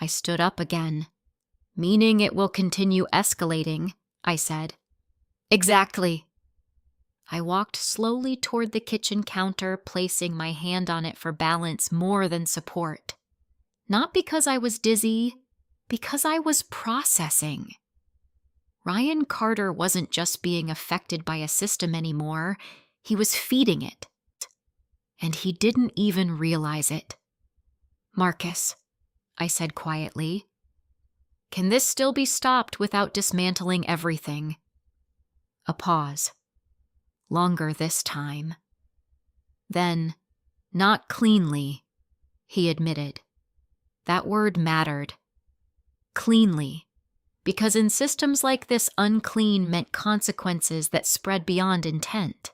I stood up again. Meaning it will continue escalating, I said. Exactly. I walked slowly toward the kitchen counter, placing my hand on it for balance more than support. Not because I was dizzy, because I was processing. Ryan Carter wasn't just being affected by a system anymore, he was feeding it. and he didn't even realize it. "Marcus," I said quietly, "can this still be stopped without dismantling everything?" A pause. Longer this time. Then, "Not cleanly," he admitted. That word mattered. Cleanly. Because in systems like this, unclean meant consequences that spread beyond intent.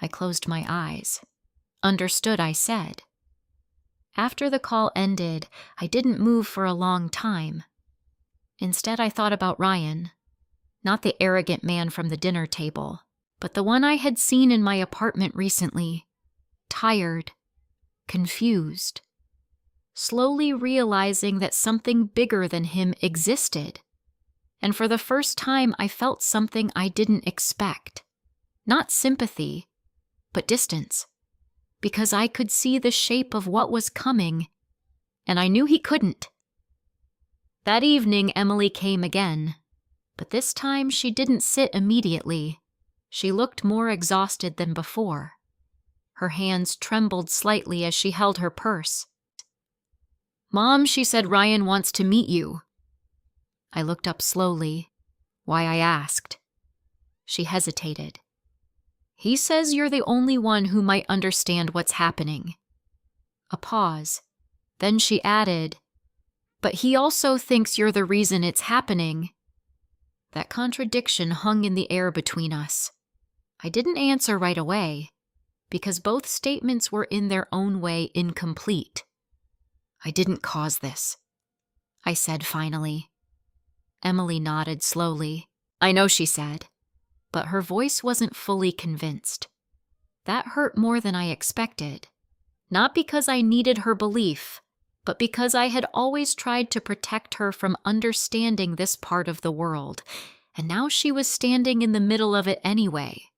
I closed my eyes. "Understood," I said. After the call ended, I didn't move for a long time. Instead, I thought about Ryan. Not the arrogant man from the dinner table, but the one I had seen in my apartment recently. Tired, confused, slowly realizing that something bigger than him existed. And for the first time, I felt something I didn't expect. Not sympathy, but distance. Because I could see the shape of what was coming, and I knew he couldn't. That evening, Emily came again, but this time she didn't sit immediately. She looked more exhausted than before. Her hands trembled slightly as she held her purse. "Mom, she said Ryan wants to meet you." I looked up slowly. Why, I asked. She hesitated. "He says you're the only one who might understand what's happening." A pause. Then she added, "But he also thinks you're the reason it's happening." That contradiction hung in the air between us. I didn't answer right away, because both statements were in their own way incomplete. "I didn't cause this," I said finally. Emily nodded slowly. "I know," she said, but her voice wasn't fully convinced. That hurt more than I expected. Not because I needed her belief, but because I had always tried to protect her from understanding this part of the world, and now she was standing in the middle of it anyway.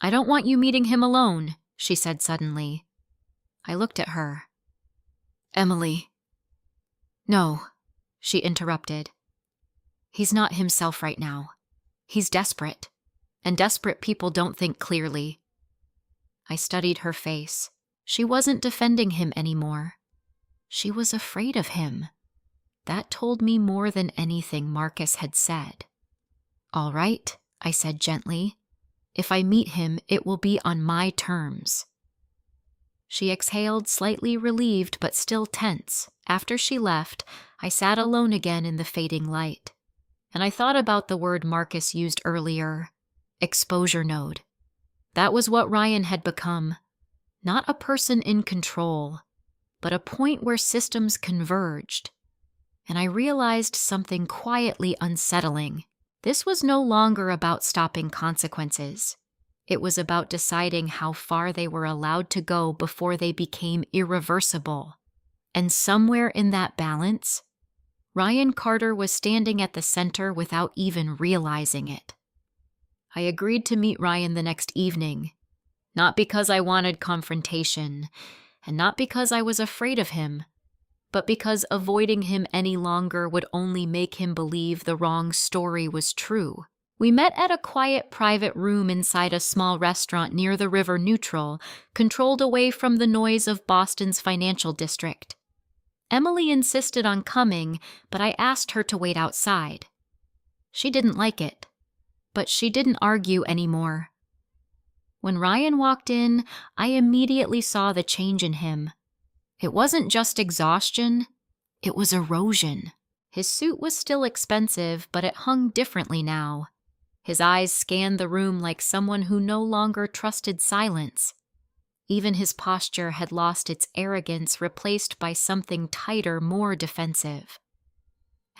"I don't want you meeting him alone," she said suddenly. I looked at her. "Emily." "No," she interrupted. "He's not himself right now. He's desperate, and desperate people don't think clearly." I studied her face. She wasn't defending him anymore. She was afraid of him. That told me more than anything Marcus had said. "All right," I said gently. "If I meet him, it will be on my terms." She exhaled, slightly relieved but still tense. After she left, I sat alone again in the fading light. And I thought about the word Marcus used earlier, exposure node. That was what Ryan had become. Not a person in control, but a point where systems converged. And I realized something quietly unsettling. This was no longer about stopping consequences. It was about deciding how far they were allowed to go before they became irreversible. And somewhere in that balance, Ryan Carter was standing at the center without even realizing it. I agreed to meet Ryan the next evening, not because I wanted confrontation, and not because I was afraid of him, but because avoiding him any longer would only make him believe the wrong story was true. We met at a quiet private room inside a small restaurant near the River Neutral, controlled away from the noise of Boston's financial district. Emily insisted on coming, but I asked her to wait outside. She didn't like it, but she didn't argue anymore. When Ryan walked in, I immediately saw the change in him. It wasn't just exhaustion, it was erosion. His suit was still expensive, but it hung differently now. His eyes scanned the room like someone who no longer trusted silence. Even his posture had lost its arrogance, replaced by something tighter, more defensive.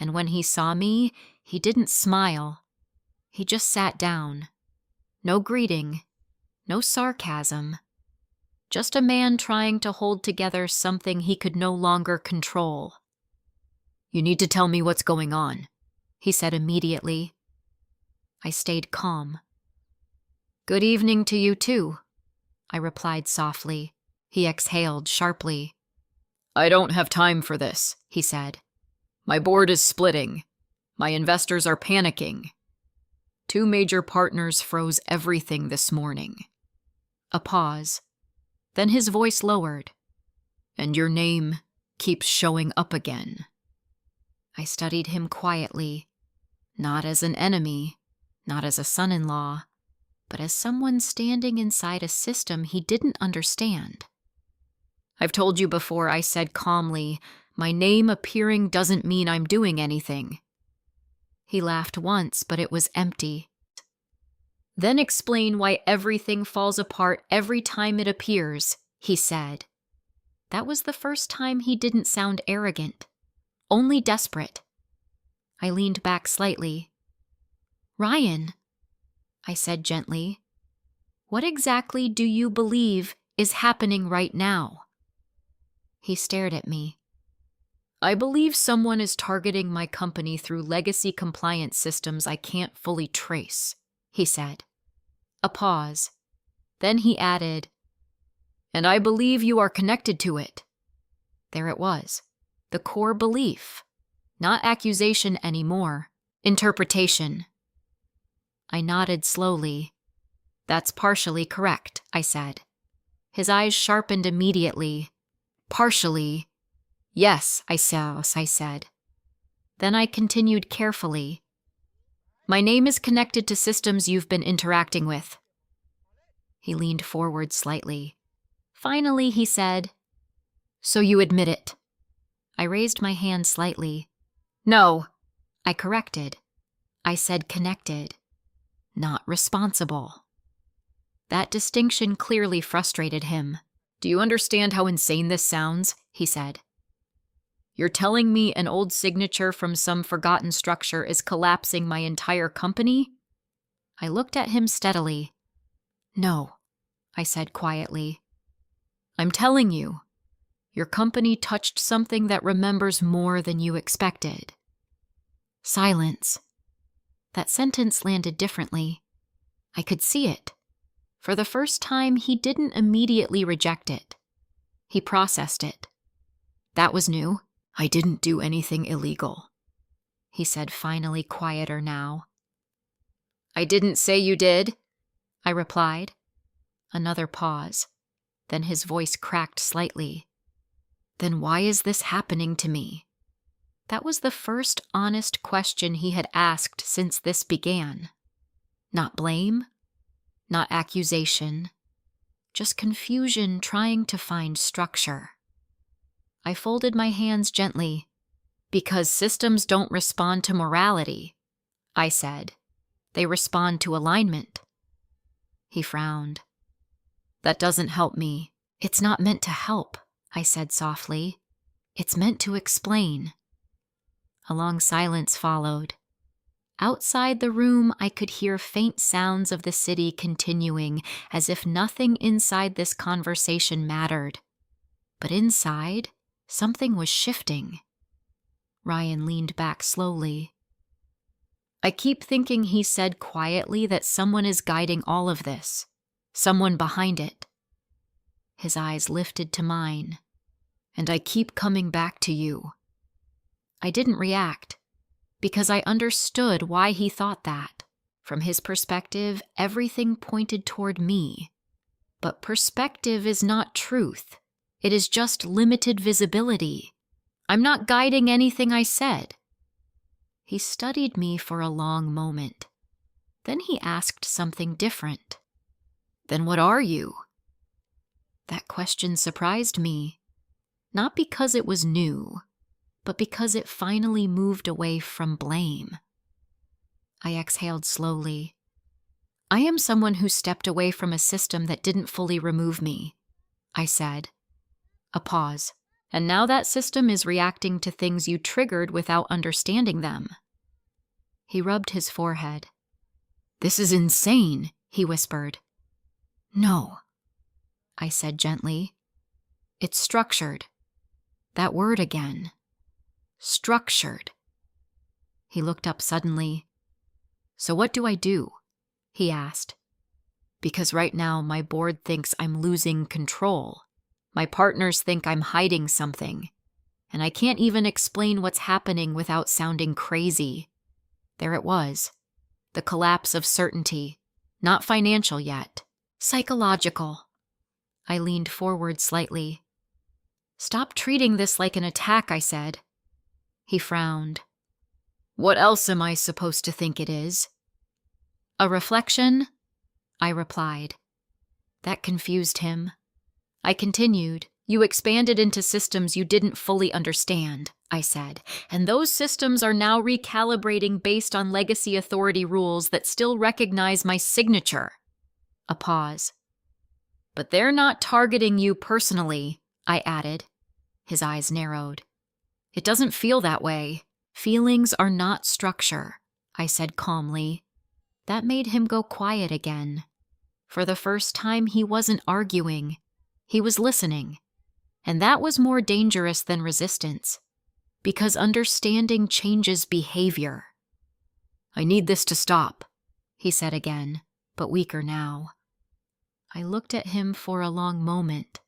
And when he saw me, he didn't smile. He just sat down. No greeting, no sarcasm. Just a man trying to hold together something he could no longer control. "You need to tell me what's going on," he said immediately. I stayed calm. "Good evening to you too," I replied softly. He exhaled sharply. "I don't have time for this," he said. "My board is splitting. My investors are panicking. 2 major partners froze everything this morning." A pause. Then his voice lowered. And your name keeps showing up again. I studied him quietly, not as an enemy, not as a son-in-law, but as someone standing inside a system he didn't understand. I've told you before, I said calmly, my name appearing doesn't mean I'm doing anything. He laughed once, but it was empty. Then explain why everything falls apart every time it appears, he said. That was the first time he didn't sound arrogant, only desperate. I leaned back slightly. Ryan, I said gently, what exactly do you believe is happening right now? He stared at me. I believe someone is targeting my company through legacy compliance systems I can't fully trace, he said. A pause. Then he added, and I believe you are connected to it. There it was, the core belief. Not accusation anymore, interpretation. I nodded slowly. That's partially correct, I said. His eyes sharpened immediately. Partially. Yes, I said. Then I continued carefully. My name is connected to systems you've been interacting with. He leaned forward slightly. Finally, he said, so you admit it. I raised my hand slightly. No, I corrected. I said connected, not responsible. That distinction clearly frustrated him. Do you understand how insane this sounds? He said. You're telling me an old signature from some forgotten structure is collapsing my entire company? I looked at him steadily. No, I said quietly. I'm telling you, your company touched something that remembers more than you expected. Silence. That sentence landed differently. I could see it. For the first time, he didn't immediately reject it. He processed it. That was new. I didn't do anything illegal, he said, finally quieter now. I didn't say you did, I replied. Another pause. Then his voice cracked slightly. Then why is this happening to me? That was the first honest question he had asked since this began. Not blame, not accusation, just confusion trying to find structure. I folded my hands gently. Because systems don't respond to morality, I said. They respond to alignment. He frowned. That doesn't help me. It's not meant to help, I said softly. It's meant to explain. A long silence followed. Outside the room, I could hear faint sounds of the city continuing, as if nothing inside this conversation mattered. But inside, something was shifting. Ryan leaned back slowly. I keep thinking he said quietly that someone is guiding all of this, someone behind it. His eyes lifted to mine. And I keep coming back to you. I didn't react, because I understood why he thought that. From his perspective, everything pointed toward me. But perspective is not truth. It is just limited visibility. I'm not guiding anything I said. He studied me for a long moment. Then he asked something different. Then what are you? That question surprised me. Not because it was new, but because it finally moved away from blame. I exhaled slowly. I am someone who stepped away from a system that didn't fully remove me, I said. A pause. And now that system is reacting to things you triggered without understanding them. He rubbed his forehead. This is insane, he whispered. No, I said gently. It's structured. That word again. Structured. He looked up suddenly. So what do I do? He asked. Because right now my board thinks I'm losing control. My partners think I'm hiding something. And I can't even explain what's happening without sounding crazy. There it was. The collapse of certainty. Not financial yet. Psychological. I leaned forward slightly. Stop treating this like an attack, I said. He frowned. What else am I supposed to think it is? A reflection, I replied. That confused him. I continued. You expanded into systems you didn't fully understand, I said, and those systems are now recalibrating based on legacy authority rules that still recognize my signature. A pause. But they're not targeting you personally, I added. His eyes narrowed. It doesn't feel that way. Feelings are not structure, I said calmly. That made him go quiet again. For the first time, he wasn't arguing. He was listening. And that was more dangerous than resistance, because understanding changes behavior. I need this to stop, he said again, but weaker now. I looked at him for a long moment.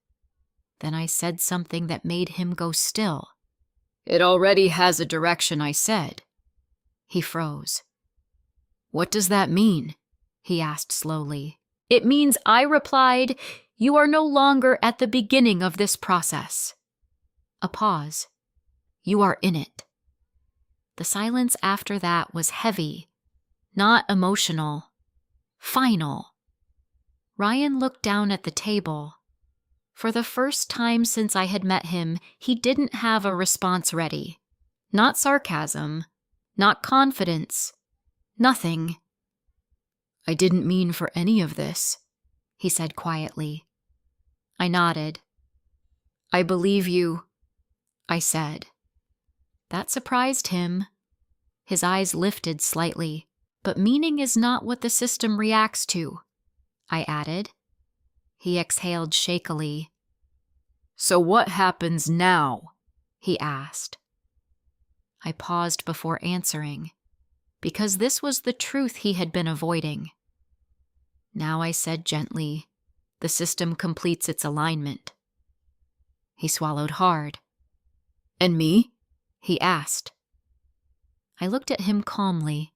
Then I said something that made him go still. It already has a direction, I said. He froze. What does that mean? He asked slowly. It means, I replied, you are no longer at the beginning of this process. A pause. You are in it. The silence after that was heavy, not emotional, final. Ryan looked down at the table. For the first time since I had met him, he didn't have a response ready. Not sarcasm, not confidence, nothing. I didn't mean for any of this, he said quietly. I nodded. I believe you, I said. That surprised him. His eyes lifted slightly. But meaning is not what the system reacts to, I added. He exhaled shakily. So what happens now? He asked. I paused before answering, because this was the truth he had been avoiding. Now I said gently, the system completes its alignment. He swallowed hard. And me? He asked. I looked at him calmly.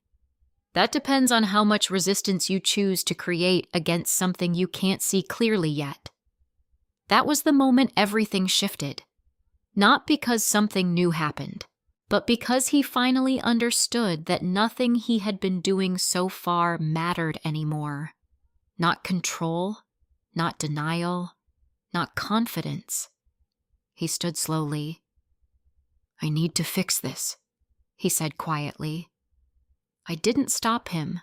That depends on how much resistance you choose to create against something you can't see clearly yet. That was the moment everything shifted. Not because something new happened, but because he finally understood that nothing he had been doing so far mattered anymore. Not control, not denial, not confidence. He stood slowly. I need to fix this, he said quietly. I didn't stop him,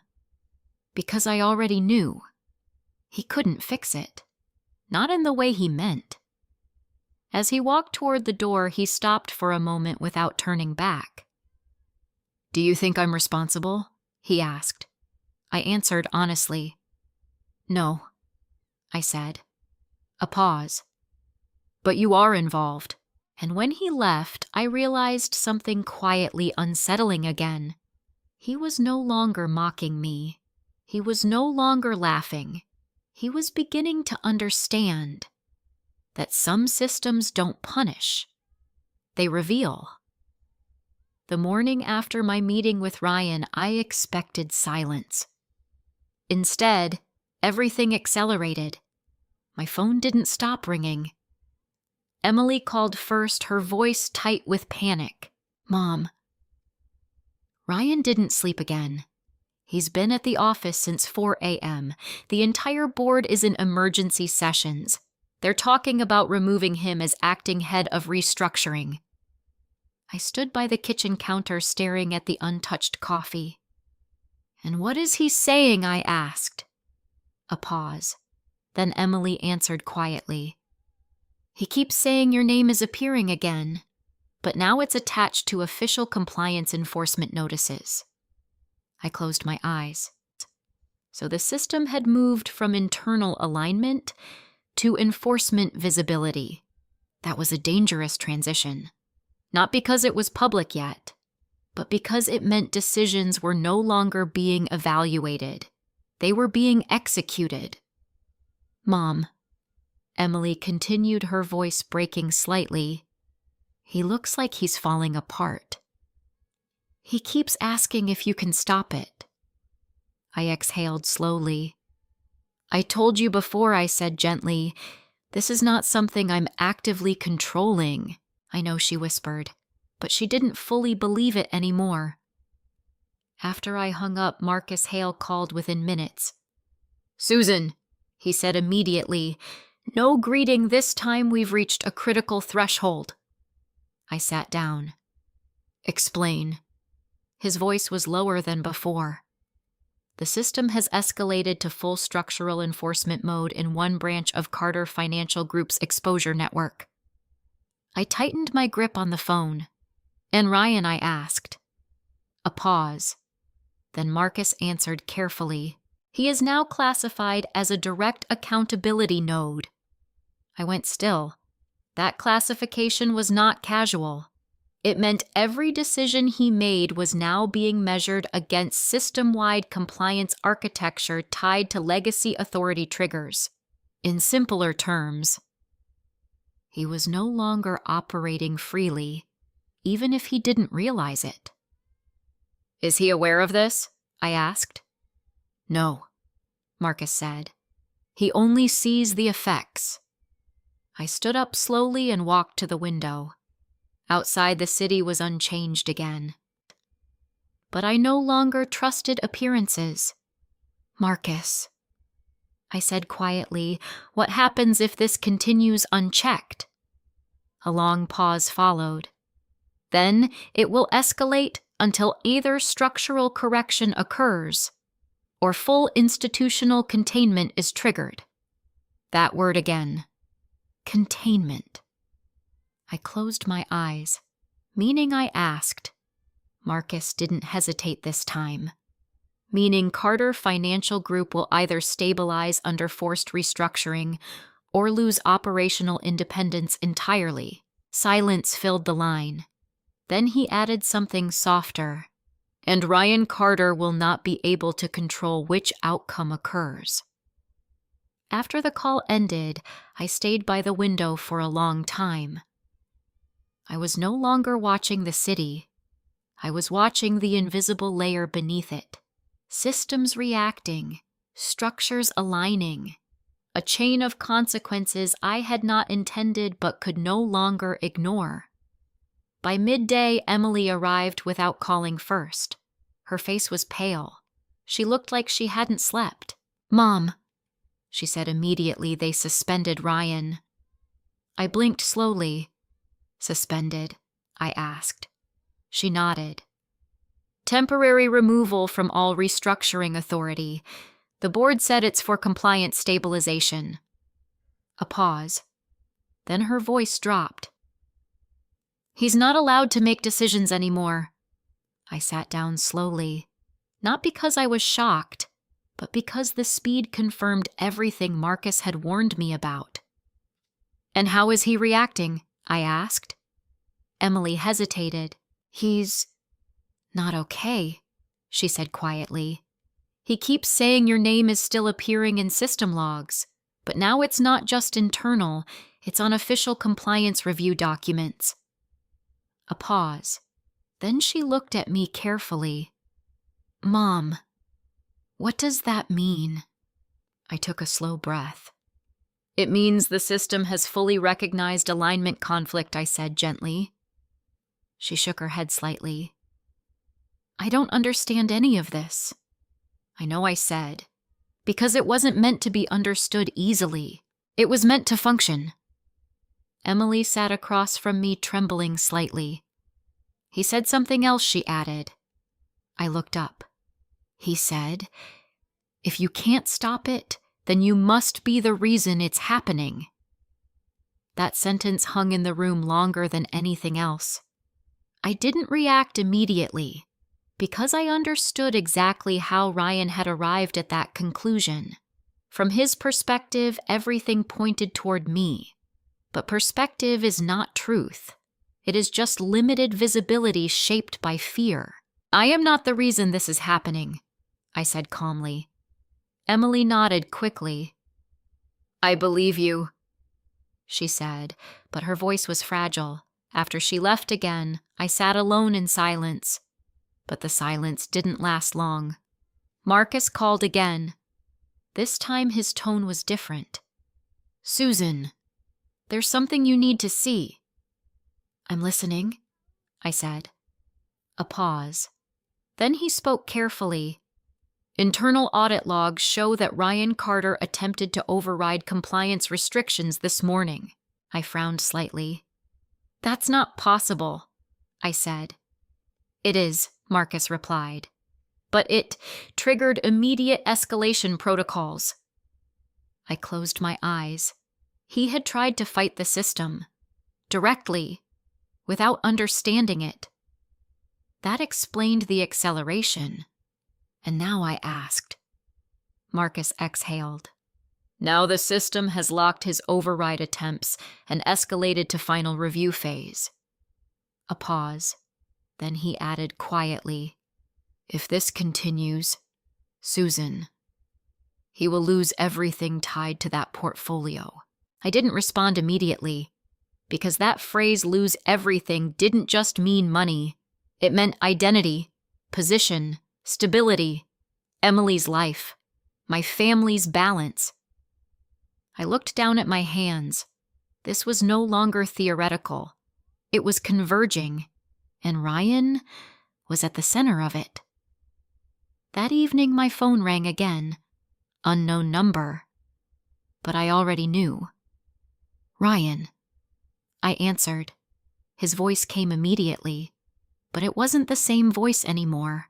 because I already knew. He couldn't fix it, not in the way he meant. As he walked toward the door, he stopped for a moment without turning back. Do you think I'm responsible? He asked. I answered honestly. No, I said. A pause. But you are involved. And when he left, I realized something quietly unsettling again. He was no longer mocking me. He was no longer laughing. He was beginning to understand that some systems don't punish. They reveal. The morning after my meeting with Ryan, I expected silence. Instead, everything accelerated. My phone didn't stop ringing. Emily called first, her voice tight with panic. Mom. Ryan didn't sleep again. He's been at the office since 4 a.m. The entire board is in emergency sessions. They're talking about removing him as acting head of restructuring. I stood by the kitchen counter staring at the untouched coffee. And what is he saying? I asked. A pause. Then Emily answered quietly. He keeps saying your name is appearing again, but now it's attached to official compliance enforcement notices. I closed my eyes. So the system had moved from internal alignment to enforcement visibility. That was a dangerous transition. Not because it was public yet, but because it meant decisions were no longer being evaluated. They were being executed. Mom. Emily continued, her voice breaking slightly. He looks like he's falling apart. He keeps asking if you can stop it. I exhaled slowly. I told you before, I said gently, This is not something I'm actively controlling, I know she whispered, but she didn't fully believe it anymore. After I hung up, Marcus Hale called within minutes. "Susan," he said immediately. "No greeting this time, we've reached a critical threshold." I sat down. "Explain." His voice was lower than before. "The system has escalated to full structural enforcement mode in one branch of Carter Financial Group's exposure network." I tightened my grip on the phone. "And Ryan?" I asked. A pause. Then Marcus answered carefully. "He is now classified as a direct accountability node." I went still. That classification was not casual. It meant every decision he made was now being measured against system-wide compliance architecture tied to legacy authority triggers. In simpler terms, he was no longer operating freely, even if he didn't realize it. "Is he aware of this?" I asked. "No," Marcus said. "He only sees the effects." I stood up slowly and walked to the window. Outside, the city was unchanged again. But I no longer trusted appearances. "Marcus," I said quietly, "what happens if this continues unchecked?" A long pause followed. "Then it will escalate until either structural correction occurs or full institutional containment is triggered." That word again. Containment. I closed my eyes, meaning I asked. Marcus didn't hesitate this time. Meaning Carter Financial Group will either stabilize under forced restructuring or lose operational independence entirely. Silence filled the line. Then he added something softer. "And Ryan Carter will not be able to control which outcome occurs." After the call ended, I stayed by the window for a long time. I was no longer watching the city. I was watching the invisible layer beneath it. Systems reacting, structures aligning, a chain of consequences I had not intended but could no longer ignore. By midday, Emily arrived without calling first. Her face was pale. She looked like she hadn't slept. "Mom," she said immediately they suspended Ryan. I blinked slowly. "Suspended?" I asked. She nodded. "Temporary removal from all restructuring authority. The board said it's for compliance stabilization." A pause. Then her voice dropped. "He's not allowed to make decisions anymore." I sat down slowly, not because I was shocked, but because the speed confirmed everything Marcus had warned me about. "And how is he reacting?" I asked. Emily hesitated. "He's not okay," she said quietly. "He keeps saying your name is still appearing in system logs, but now it's not just internal, it's on official compliance review documents." A pause. Then she looked at me carefully. "Mom, what does that mean?" I took a slow breath. "It means the system has fully recognized alignment conflict," I said gently. She shook her head slightly. "I don't understand any of this." I know I said, because it wasn't meant to be understood easily. It was meant to function. Emily sat across from me, trembling slightly. "He said something else," she added. I looked up. "He said, if you can't stop it, then you must be the reason it's happening." That sentence hung in the room longer than anything else. I didn't react immediately, because I understood exactly how Ryan had arrived at that conclusion. From his perspective, everything pointed toward me. But perspective is not truth. It is just limited visibility shaped by fear. "I am not the reason this is happening," I said calmly. Emily nodded quickly. "I believe you," she said, but her voice was fragile. After she left again, I sat alone in silence. But the silence didn't last long. Marcus called again. This time his tone was different. "Susan," There's something you need to see. I'm listening, I said. A pause. Then he spoke carefully. Internal audit logs show that Ryan Carter attempted to override compliance restrictions this morning. I frowned slightly. That's not possible, I said. It is, Marcus replied. But it triggered immediate escalation protocols. I closed my eyes. He had tried to fight the system. Directly. Without understanding it. That explained the acceleration. And now I asked. Marcus exhaled. Now the system has locked his override attempts and escalated to final review phase. A pause. Then he added quietly, if this continues, Susan, he will lose everything tied to that portfolio. I didn't respond immediately, because that phrase lose everything didn't just mean money. It meant identity, position, stability, Emily's life, my family's balance. I looked down at my hands. This was no longer theoretical. It was converging, and Ryan was at the center of it. That evening my phone rang again. Unknown number. But I already knew. Ryan. I answered. His voice came immediately, but it wasn't the same voice anymore.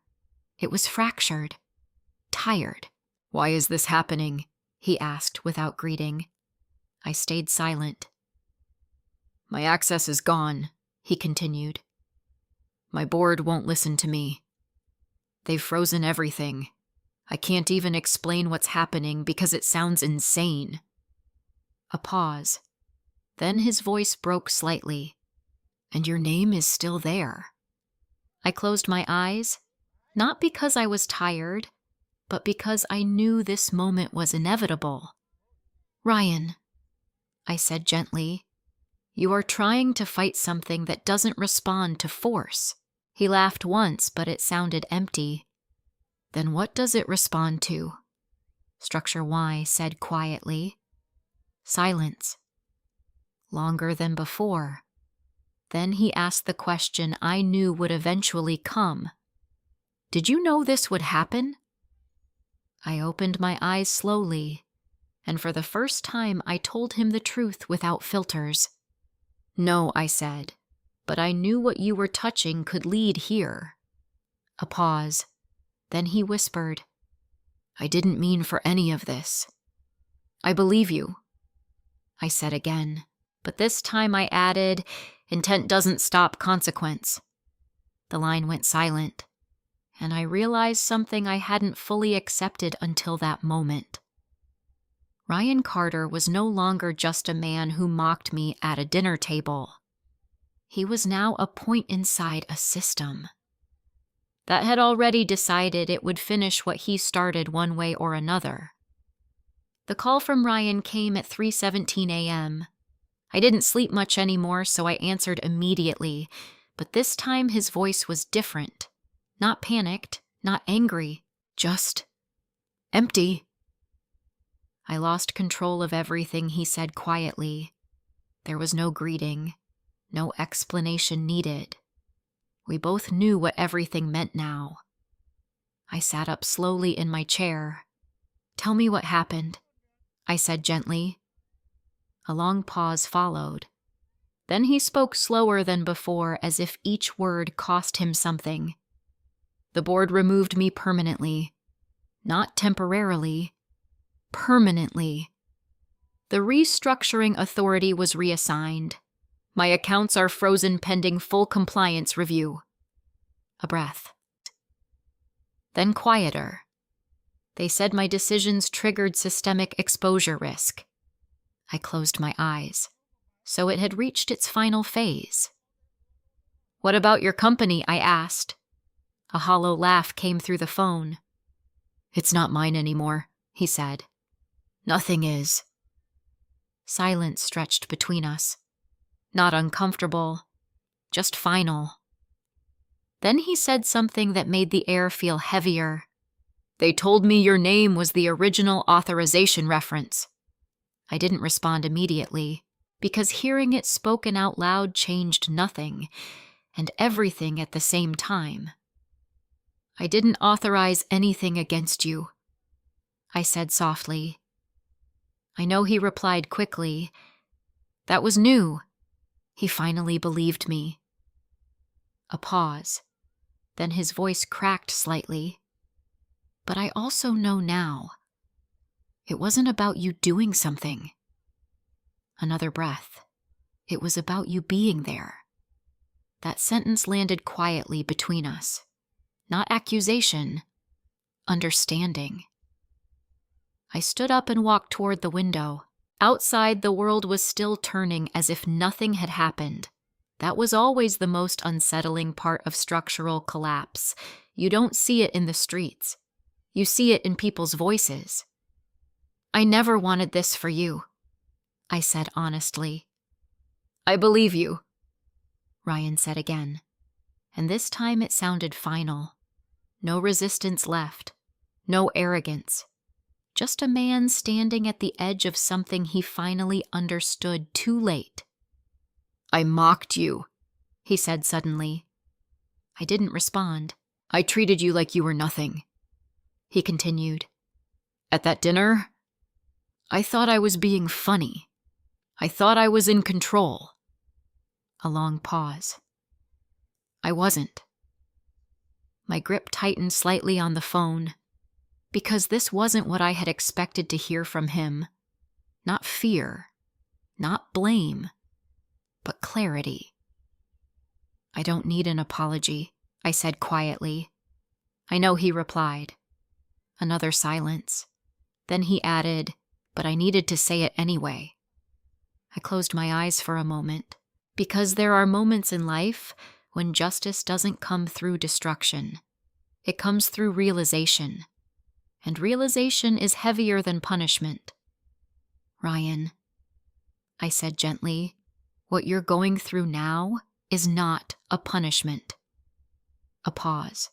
It was fractured, tired. Why is this happening? He asked without greeting. I stayed silent. My access is gone, he continued. My board won't listen to me. They've frozen everything. I can't even explain what's happening because it sounds insane. A pause. Then his voice broke slightly. And your name is still there. I closed my eyes, not because I was tired, but because I knew this moment was inevitable. Ryan, I said gently, you are trying to fight something that doesn't respond to force. He laughed once, but it sounded empty. Then what does it respond to? Structure Y said quietly. Silence. Longer than before. Then he asked the question I knew would eventually come. Did you know this would happen? I opened my eyes slowly, and for the first time I told him the truth without filters. No, I said, but I knew what you were touching could lead here. A pause. Then he whispered, I didn't mean for any of this. I believe you. I said again, but this time I added, intent doesn't stop consequence. The line went silent, and I realized something I hadn't fully accepted until that moment. Ryan Carter was no longer just a man who mocked me at a dinner table. He was now a point inside a system that had already decided it would finish what he started one way or another. The call from Ryan came at 3:17 a.m. I didn't sleep much anymore, so I answered immediately, but this time his voice was different. Not panicked, not angry, just empty. I lost control of everything he said quietly. There was no greeting, no explanation needed. We both knew what everything meant now. I sat up slowly in my chair. Tell me what happened, I said gently. A long pause followed. Then he spoke slower than before, as if each word cost him something. The board removed me permanently. Not temporarily. Permanently. The restructuring authority was reassigned. My accounts are frozen pending full compliance review. A breath. Then quieter. They said my decisions triggered systemic exposure risk. I closed my eyes. So it had reached its final phase. What about your company? I asked. A hollow laugh came through the phone. It's not mine anymore, he said. Nothing is. Silence stretched between us. Not uncomfortable, just final. Then he said something that made the air feel heavier. They told me your name was the original authorization reference. I didn't respond immediately. because hearing it spoken out loud changed nothing and everything at the same time. "I didn't authorize anything against you," I said softly. I know he replied quickly. That was new. He finally believed me. A pause. Then his voice cracked slightly. "But I also know now. It wasn't about you doing something." Another breath. "It was about you being there." That sentence landed quietly between us. Not accusation, understanding. I stood up and walked toward the window. Outside, the world was still turning as if nothing had happened. That was always the most unsettling part of structural collapse. You don't see it in the streets. You see it in people's voices. "I never wanted this for you," I said honestly. "I believe you," Ryan said again. And this time it sounded final. No resistance left. No arrogance. Just a man standing at the edge of something he finally understood too late. "I mocked you," he said suddenly. I didn't respond. "I treated you like you were nothing," he continued. "At that dinner, I thought I was being funny. I thought I was in control." A long pause. I wasn't. My grip tightened slightly on the phone, because this wasn't what I had expected to hear from him. Not fear, not blame, but clarity. "I don't need an apology," I said quietly. I know he replied. Another silence. Then he added, "But I needed to say it anyway." I closed my eyes for a moment, because there are moments in life when justice doesn't come through destruction. It comes through realization. And realization is heavier than punishment. "Ryan," I said gently, "what you're going through now is not a punishment." A pause.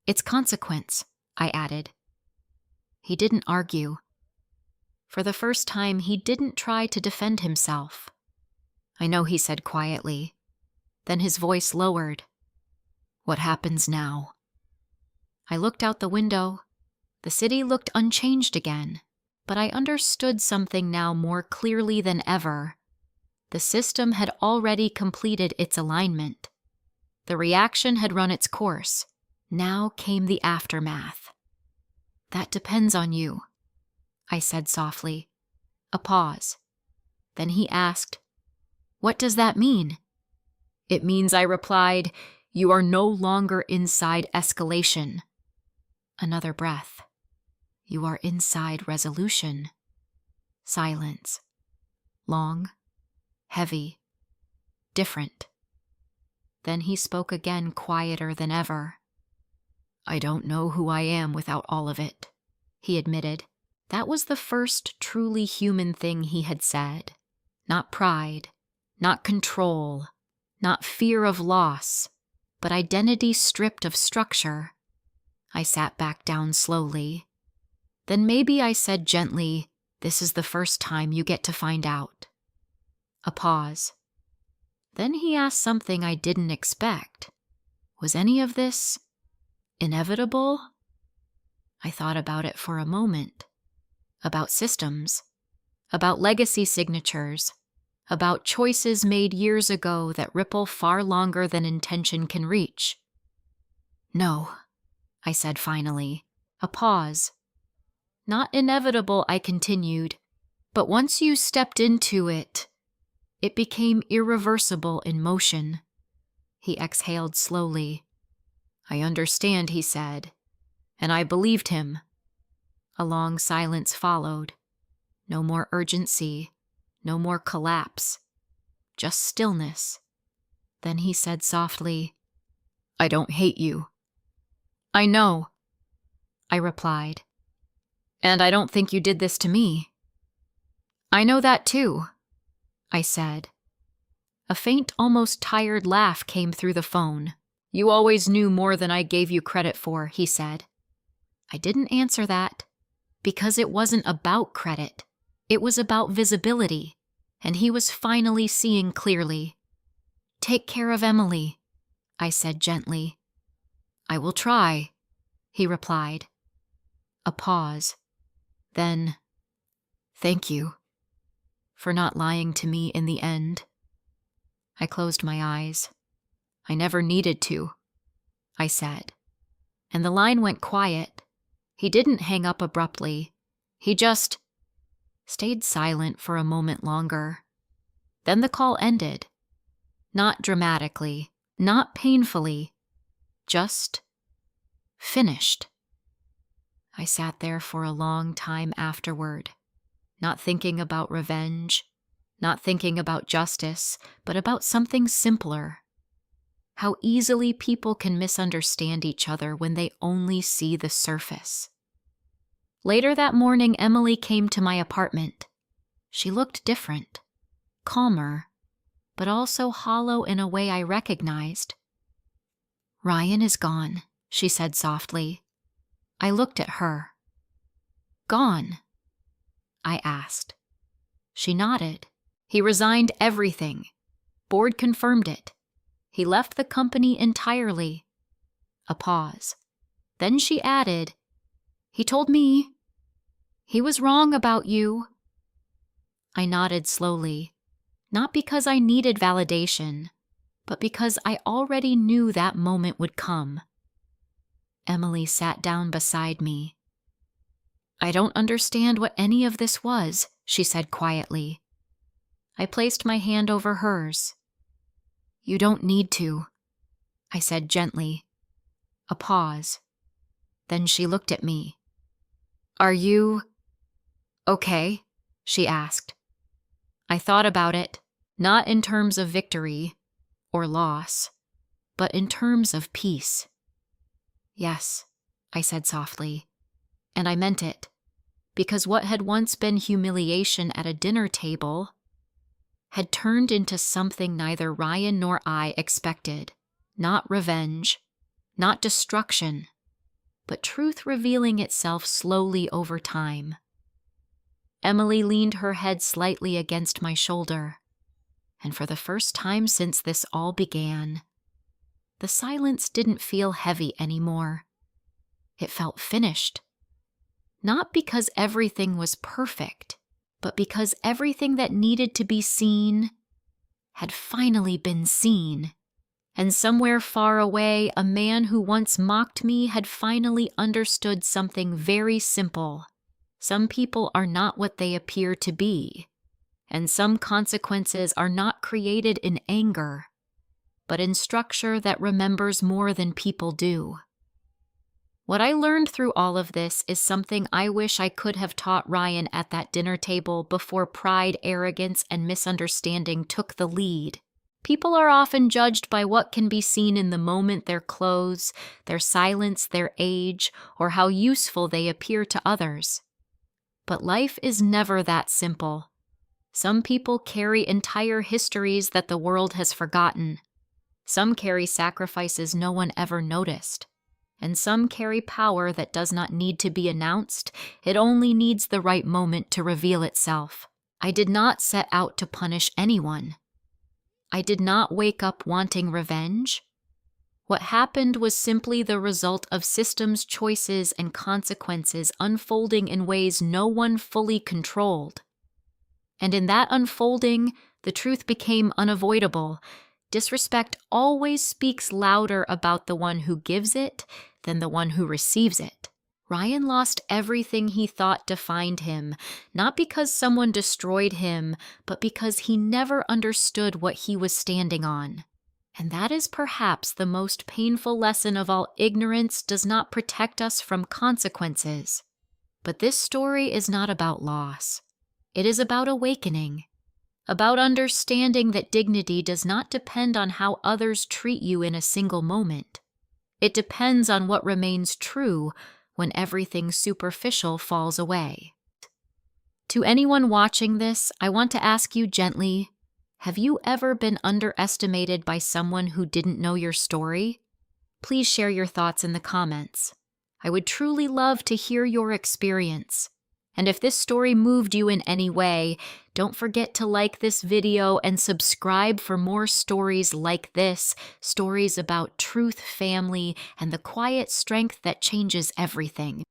"It's consequence," I added. He didn't argue. For the first time, he didn't try to defend himself. I know he said quietly. Then his voice lowered. "What happens now?" I looked out the window. The city looked unchanged again, but I understood something now more clearly than ever. The system had already completed its alignment. The reaction had run its course. Now came the aftermath. "That depends on you," I said softly. A pause. Then he asked, "What does that mean?" "It means," I replied, "you are no longer inside escalation." Another breath. "You are inside resolution." Silence. Long, heavy, different. Then he spoke again, quieter than ever. "I don't know who I am without all of it," he admitted. That was the first truly human thing he had said. Not pride, not control, not fear of loss, but identity stripped of structure. I sat back down slowly. Then maybe I said gently, "This is the first time you get to find out." A pause. Then he asked something I didn't expect. Was any of this inevitable? I thought about it for a moment. About systems. About legacy signatures. About choices made years ago that ripple far longer than intention can reach. "No," I said finally. A pause. "Not inevitable," I continued, "but once you stepped into it, it became irreversible in motion." He exhaled slowly. "I understand," he said, and I believed him. A long silence followed. No more urgency, no more collapse, just stillness. Then he said softly, "I don't hate you." "I know," I replied. "And I don't think you did this to me." "I know that too," I said. A faint, almost tired laugh came through the phone. "You always knew more than I gave you credit for," he said. I didn't answer that, because it wasn't about credit. It was about visibility. and he was finally seeing clearly. "Take care of Emily," I said gently. "I will try," he replied. A pause. Then, "Thank you for not lying to me in the end." I closed my eyes. "I never needed to," I said. And the line went quiet. He didn't hang up abruptly. He just stayed silent for a moment longer. Then the call ended. Not dramatically, not painfully, just finished. I sat there for a long time afterward, not thinking about revenge, not thinking about justice, but about something simpler. How easily people can misunderstand each other when they only see the surface. Later that morning, Emily came to my apartment. She looked different, calmer, but also hollow in a way I recognized. "Ryan is gone," she said softly. I looked at her. "Gone?" I asked. She nodded. "He resigned everything. Board confirmed it. He left the company entirely." A pause. Then she added, "He told me he was wrong about you." I nodded slowly, not because I needed validation, but because I already knew that moment would come. Emily sat down beside me. "I don't understand what any of this was," she said quietly. I placed my hand over hers. "You don't need to," I said gently. A pause. Then she looked at me. "Are you okay?" she asked. I thought about it, not in terms of victory or loss, but in terms of peace. "Yes," I said softly, and I meant it, because what had once been humiliation at a dinner table had turned into something neither Ryan nor I expected. Not revenge, not destruction, but truth revealing itself slowly over time. Emily leaned her head slightly against my shoulder, and for the first time since this all began, the silence didn't feel heavy anymore. It felt finished. Not because everything was perfect, but because everything that needed to be seen had finally been seen. And somewhere far away, a man who once mocked me had finally understood something very simple. Some people are not what they appear to be, and some consequences are not created in anger, but in structure that remembers more than people do. What I learned through all of this is something I wish I could have taught Ryan at that dinner table before pride, arrogance, and misunderstanding took the lead. People are often judged by what can be seen in the moment: their clothes, their silence, their age, or how useful they appear to others. But life is never that simple. Some people carry entire histories that the world has forgotten. Some carry sacrifices no one ever noticed. And some carry power that does not need to be announced. It only needs the right moment to reveal itself. I did not set out to punish anyone. I did not wake up wanting revenge. What happened was simply the result of systems, choices, and consequences unfolding in ways no one fully controlled. And in that unfolding, the truth became unavoidable. Disrespect always speaks louder about the one who gives it than the one who receives it. Ryan lost everything he thought defined him, not because someone destroyed him, but because he never understood what he was standing on. And that is perhaps the most painful lesson of all. Ignorance does not protect us from consequences. But this story is not about loss. It is about awakening, about understanding that dignity does not depend on how others treat you in a single moment. It depends on what remains true when everything superficial falls away. To anyone watching this, I want to ask you gently, have you ever been underestimated by someone who didn't know your story? Please share your thoughts in the comments. I would truly love to hear your experience. And if this story moved you in any way, don't forget to like this video and subscribe for more stories like this, stories about truth, family, and the quiet strength that changes everything.